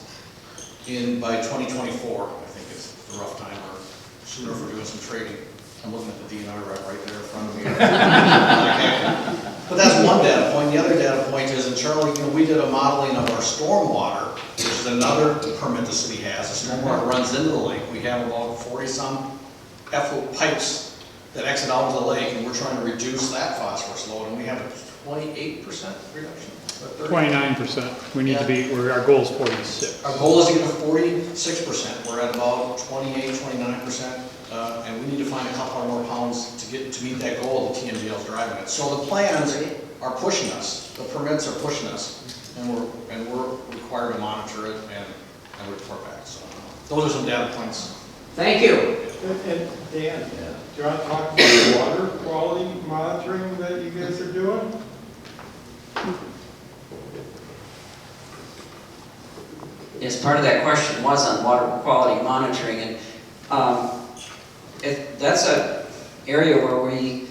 by 2024. I think it's the rough time, or sooner if we're doing some trading. I'm looking at the DNR right there in front of me. But that's one data point. The other data point is in Charlie, we did a modeling of our stormwater, which is another permit the city has. The stormwater runs into the lake. We have about 40-some effluent pipes that exit out of the lake, and we're trying to reduce that phosphorus load, and we have a 28% reduction. 29%. We need to be, our goal is 46. Our goal is to get to 46%. We're at about 28, 29%, and we need to find a couple more pounds to meet that goal. The TMDL is driving it. So the plans are pushing us. The permits are pushing us, and we're required to monitor it and report back. So those are some data points Thank you. And Dan, do you want to talk about the water quality monitoring that you guys are doing? Yes, part of that question was on water quality monitoring, and that's an area where we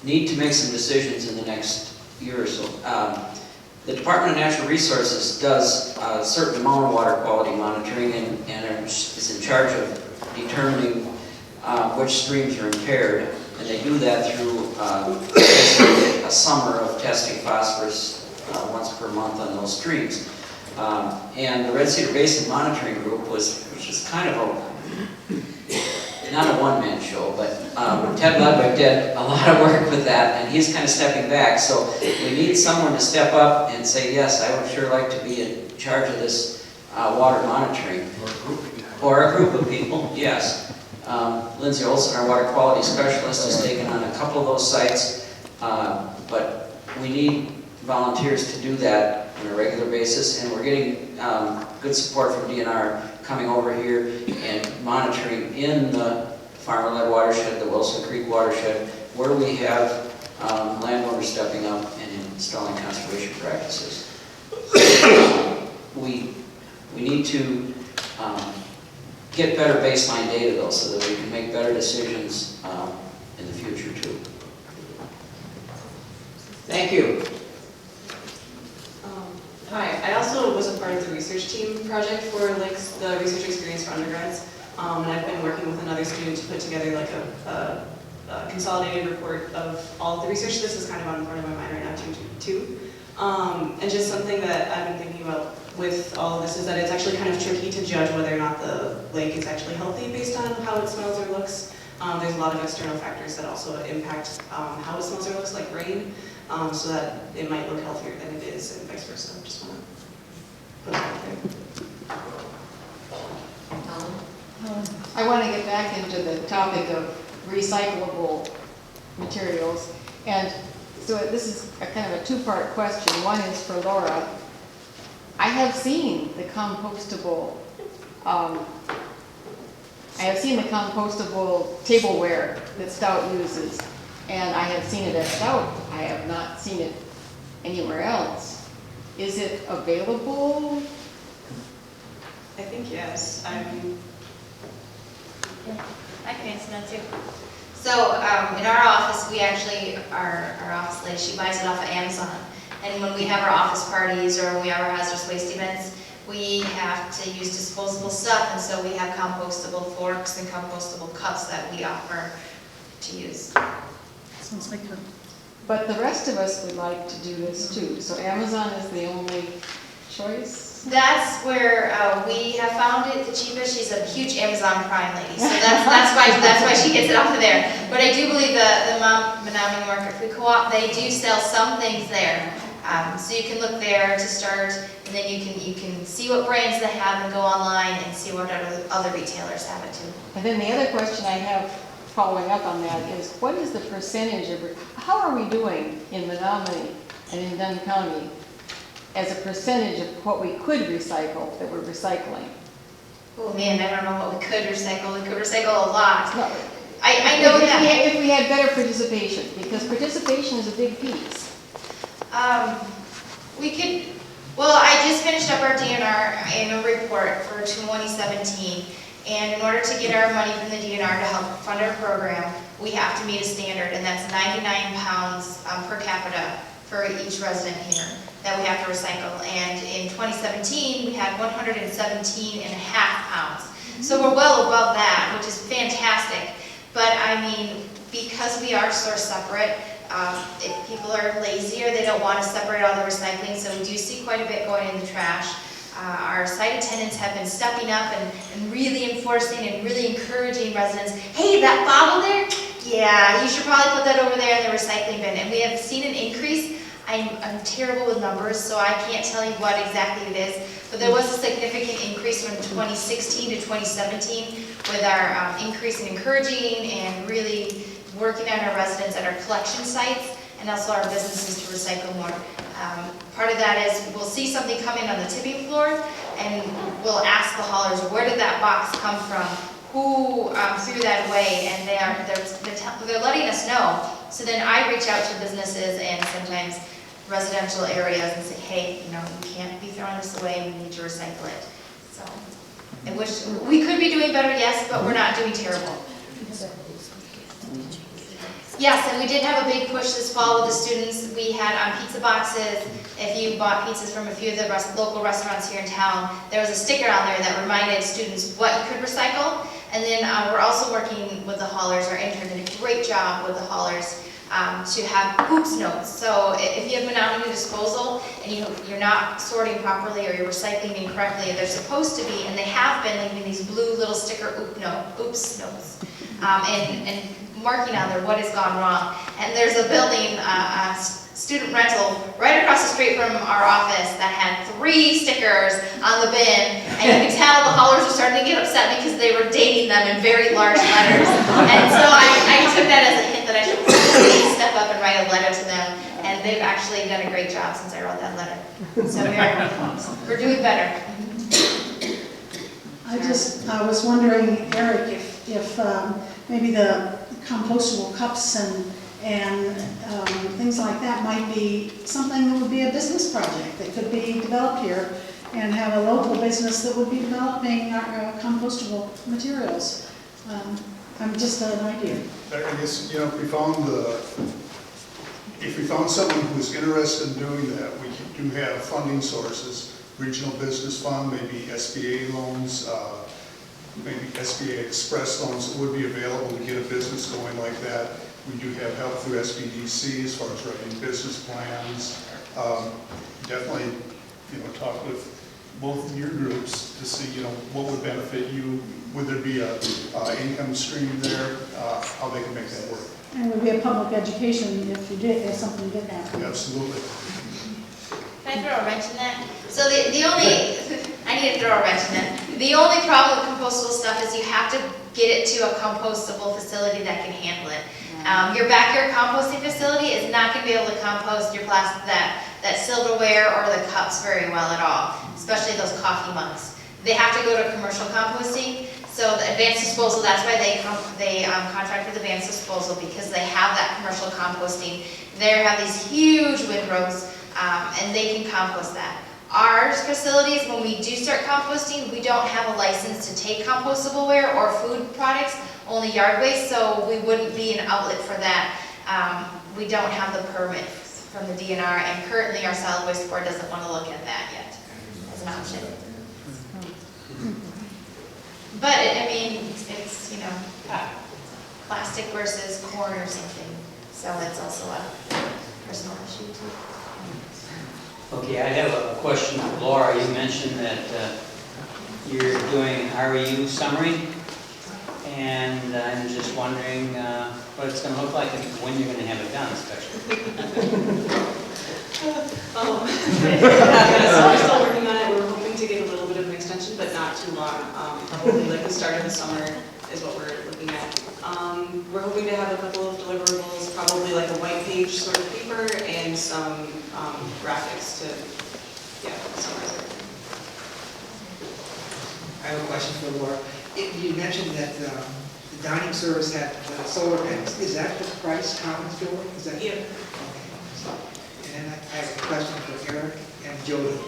need to make some decisions in the next year or so. The Department of Natural Resources does a certain amount of water quality monitoring and is in charge of determining which streams are impaired, and they do that through basically a summer of testing phosphorus once per month on those streams. And the Red Cedar Basin Monitoring Group which is kind of not a one-man show, but Ted Ludwig did a lot of work with that, and he's kind of stepping back. So we need someone to step up and say, yes, I would sure like to be in charge of this water monitoring. Or a group of people, yes. Lindsay Olson, our water quality specialist, has taken on a couple of those sites, but we need volunteers to do that on a regular basis, and we're getting good support from DNR coming over here and monitoring in the farmer-led watershed, the Wilson Creek watershed, where we have landowners stepping up and installing conservation practices. We need to get better baseline data though, so that we can make better decisions in the future too. Thank you. Hi, I also was a part of the research team project for the research experience for undergrads, and I've been working with another student to put together like a consolidated report of all of the research. This is kind of on part of my mind right now too. And just something that I've been thinking about with all of this is that it's actually kind of tricky to judge whether or not the lake is actually healthy based on how it smells or looks. There's a lot of external factors that also impact how it smells or looks, like rain. So that it might look healthier than it is, and vice versa. Just want to put that out there. I want to get back into the topic of recyclable materials. And so this is a kind of a two-part question. One is for Laura. I have seen the compostable tableware that Stout uses. And I have seen it at Stout. I have not seen it anywhere else. Is it available? I think yes. I can answer that too. So in our office, we actually, our office lady, she buys it off of Amazon. And when we have our office parties or when we have our hazardous waste events, we have to use disposable stuff. And so we have compostable forks and compostable cups that we offer to use. Sounds like a... But the rest of us would like to do this too. So Amazon is the only choice? That's where we have found it the cheapest. She's a huge Amazon Prime lady, so that's why she gets it off of there. But I do believe the Menomonie Market Food Co-op, they do sell some things there. So you can look there to start, and then you can see what brands they have and go online and see what other retailers have it too. And then the other question I have following up on that is, what is the percentage of, how are we doing in Menomonie and in Dunn County as a percentage of what we could recycle that we're recycling? Oh man, I don't know what we could recycle. We could recycle a lot. No. I know that. If we had better participation, because participation is a big piece. We could, well, I just finished up our DNR annual report for 2017. And in order to get our money from the DNR to help fund our program, we have to meet a standard, and that's 99 pounds per capita for each resident here that we have to recycle. And in 2017, we had 117 and a half pounds. So we're well above that, which is fantastic. But I mean, because we are source separate, if people are lazy or they don't want to separate all the recycling, so we do see quite a bit going in the trash. Our site attendants have been stepping up and really enforcing and really encouraging residents, hey, that bottle there, yeah, you should probably put that over there in the recycling bin. And we have seen an increase. I'm terrible with numbers, so I can't tell you what exactly it is, but there was a significant increase from 2016 to 2017 with our increase in encouraging and really working on our residents at our collection sites and also our businesses to recycle more. Part of that is we'll see something come in on the tipping floor, and we'll ask the haulers, where did that box come from? Who threw that away? And they're letting us know. So then I reach out to businesses and sometimes residential areas and say, hey, you can't be throwing this away, we need to recycle it. So I wish, we could be doing better, yes, but we're not doing terrible. Yes, and we did have a big push this fall with the students. We had pizza boxes. If you bought pizzas from a few of the local restaurants here in town, there was a sticker on there that reminded students what you could recycle. And then we're also working with the haulers. Our intern did a great job with the haulers to have oops notes. So if you have Menomonie disposal and you're not sorting properly or you're recycling incorrectly, they're supposed to be, and they have been leaving these blue little sticker oops notes. And marking on there what has gone wrong. And there's a building, student rental, right across the street from our office that had 3 stickers on the bin, and you can tell the haulers were starting to get upset because they were dating them in very large letters. And so I took that as a hint that I should please step up and write a letter to them, and they've actually done a great job since I wrote that letter. So we're doing better. I was wondering, Eric, if maybe the compostable cups and things like that might be something that would be a business project that could be developed here and have a local business that would be developing compostable materials. Just an idea. I guess, if we found someone who was interested in doing that, we do have funding sources, regional business fund, maybe SBA loans, maybe SBA Express loans that would be available to get a business going like that. We do have help through SBDC as far as writing business plans. Definitely, talk with both of your groups to see, what would benefit you. Would there be a income stream there? How they can make that work. And it would be a public education if something did happen. Absolutely. Can I throw a wrench in that? So the only, I need to throw a wrench in that. The only problem with compostable stuff is you have to get it to a compostable facility that can handle it. Your backyard composting facility is not going to be able to compost your plastic, that silverware or the cups very well at all, especially those coffee mugs. They have to go to commercial composting. So the advanced disposal, that's why they contract with advanced disposal, because they have that commercial composting. They have these huge windrows, and they can compost that. Our facilities, when we do start composting, we don't have a license to take compostable ware or food products, only yard waste, so we wouldn't be an outlet for that. We don't have the permit from the DNR, and currently our solid waste board doesn't want to look at that yet as an option. But it's plastic versus corn or something, so it's also a personal issue too. Okay, I have a question for Laura. You mentioned that you're doing REU summary, and I'm just wondering what it's going to look like and when you're going to have it done, especially. So we're still working on it. We're hoping to get a little bit of an extension, but not too long. Probably like the start of the summer is what we're looking at. We're hoping to have a couple of deliverables, probably like a white page sort of paper and some graphics to, summarize it. I have a question for Laura. You mentioned that the dining service had solar panels. Is that the price Commons building? Is that? Yeah. Okay. And then I have a question for Eric and Jody.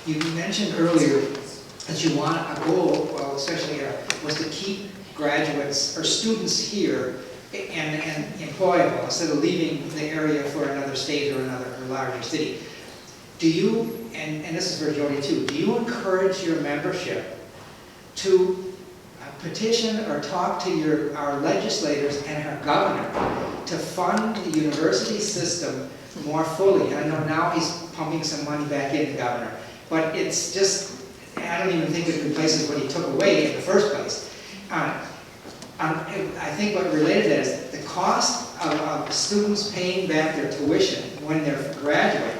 You mentioned earlier that you want a goal, well, especially was to keep graduates or students here and employable instead of leaving the area for another state or another larger city. Do you, and this is for Jody too, do you encourage your membership to petition or talk to our legislators and our governor to fund the university system more fully? I know now he's pumping some money back in, the governor, but it's just, I don't even think it replaces what he took away in the first place. I think what related to that is the cost of students paying back their tuition when they're graduate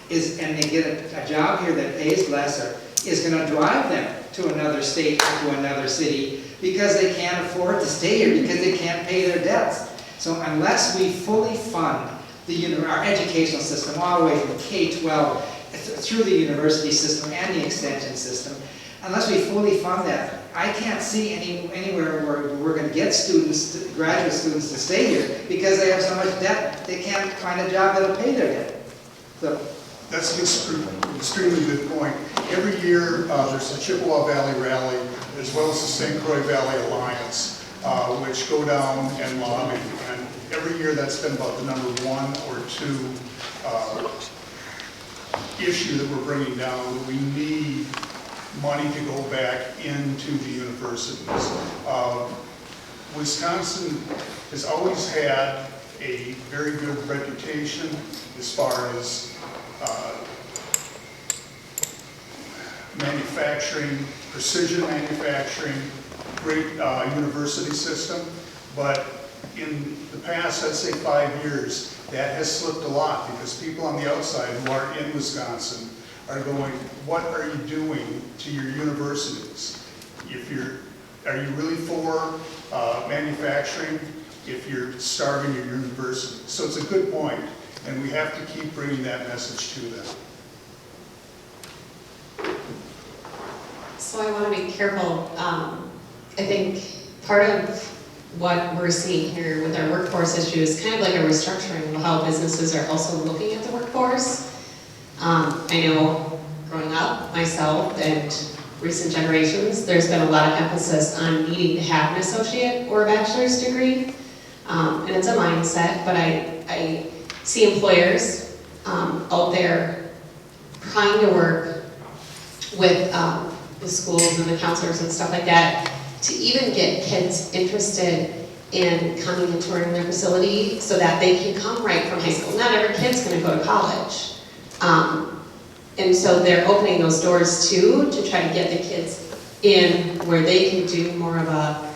and they get a job here that pays lesser is going to drive them to another state or to another city because they can't afford to stay here because they can't pay their debts. So unless we fully fund our educational system, all the way from K-12 through the university system and the extension system. Unless we fully fund that, I can't see anywhere where we're going to get students, graduate students, to stay here because they have so much debt, they can't find a job that'll pay their debt. So that's an extremely good point. Every year, there's the Chippewa Valley Rally, as well as the St. Croix Valley Alliance, which go down and lobby. And every year, that's been about the number 1 or 2 issue that we're bringing down. We need money to go back into the universities. Wisconsin has always had a very good reputation as far as manufacturing, precision manufacturing, great university system, but in the past, I'd say 5 years, that has slipped a lot because people on the outside who aren't in Wisconsin are going, what are you doing to your universities? Are you really for manufacturing if you're starving your university? So it's a good point, and we have to keep bringing that message to them. So I want to be careful. I think part of what we're seeing here with our workforce issue is kind of like a restructuring of how businesses are also looking at the workforce. I know growing up, myself and recent generations, there's been a lot of emphasis on needing to have an associate or a bachelor's degree. And it's a mindset, but I see employers out there trying to work with the schools and the counselors and stuff like that to even get kids interested in coming and touring their facility so that they can come right from high school. Not every kid's going to go to college. And so they're opening those doors too to try to get the kids in where they can do more of a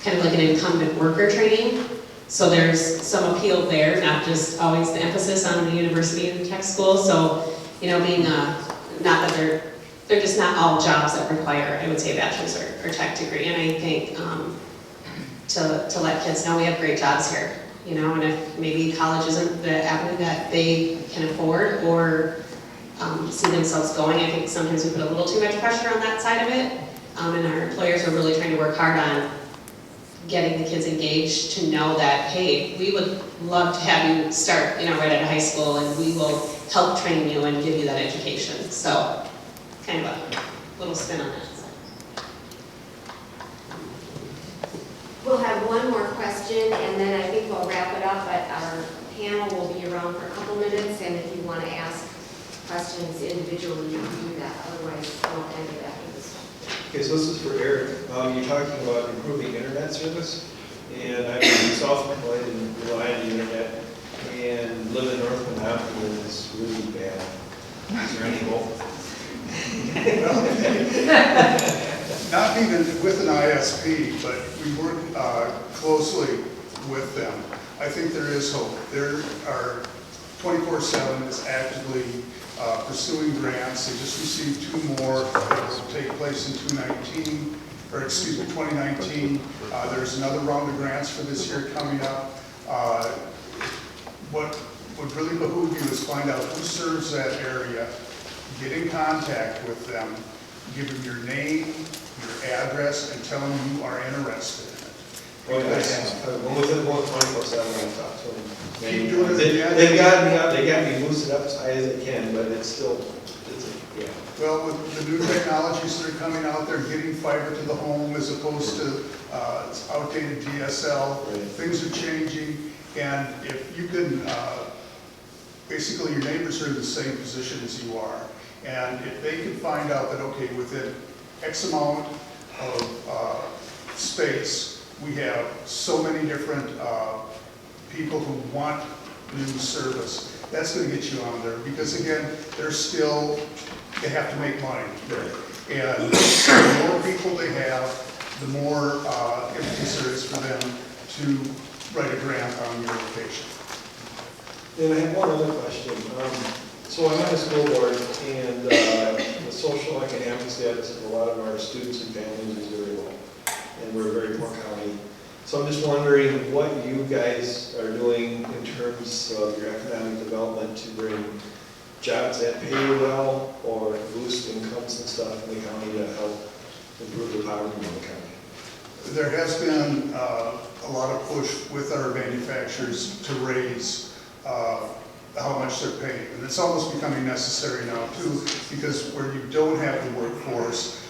kind of like an incumbent worker training. So there's some appeal there, not just always the emphasis on the university and the tech school. So, you know, being not that they're just not all jobs that require, I would say, a bachelor's or tech degree. And I think to let kids know we have great jobs here, you know, and if maybe college isn't the avenue that they can afford or see themselves going, I think sometimes we put a little too much pressure on that side of it. And our employers are really trying to work hard on getting the kids engaged to know that, hey, we would love to have you start, you know, right out of high school, and we will help train you and give you that education. So, kind of a little spin on that. We'll have one more question, and then I think we'll wrap it up, but our panel will be around for a couple minutes, and if you want to ask questions individually, you can do that. Otherwise, we'll end it after this one. Okay, so this is for Eric. You're talking about improving internet service, and I'm self-employed and rely on the internet, and live in North Manhattan, and it's really bad. Is there any hope? Not even with an ISP, but we work closely with them. I think there is hope. There are 24/7 is actively pursuing grants. They just received 2 more that will take place in 2019. There's another round of grants for this year coming up. What would really behoove you is find out who serves that area, get in contact with them, give them your name, your address, and tell them you are interested in it. Well, I'm within about 24/7 when I talk to them. Keep doing it. They've got me up, they got me boosted up as high as they can, but it's still, yeah. Well, with the new technologies that are coming out there, getting fiber to the home as opposed to outdated DSL, things are changing, and if you can, basically your neighbors are in the same position as you are, and if they can find out that, okay, within X amount of space, we have so many different people who want new service, that's going to get you on there, because again, they have to make money. And the more people they have, the more impetus there is for them to write a grant on your location. And I have one other question. So I'm on the school board, and the social and academic status of a lot of our students and families is very low, and we're a very poor county. So I'm just wondering what you guys are doing in terms of your economic development to bring jobs that pay well or boost incomes and stuff in the county to help improve the poverty in the county. There has been a lot of push with our manufacturers to raise how much they're paying. And it's almost becoming necessary now too, because where you don't have the workforce,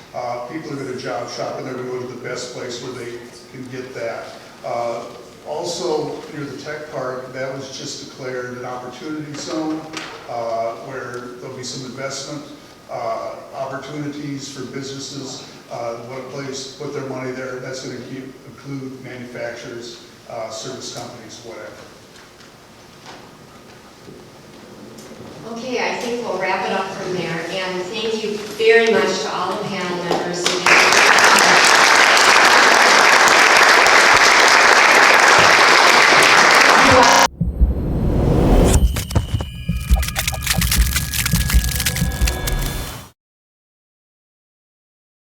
people are going to job shop and they're going to go to the best place where they can get that. Also, near the tech park, that was just declared an opportunity zone where there'll be some investment opportunities for businesses. What a place to put their money there. That's going to include manufacturers, service companies, whatever. Okay, I think we'll wrap it up from there. And thank you very much to all the panel members.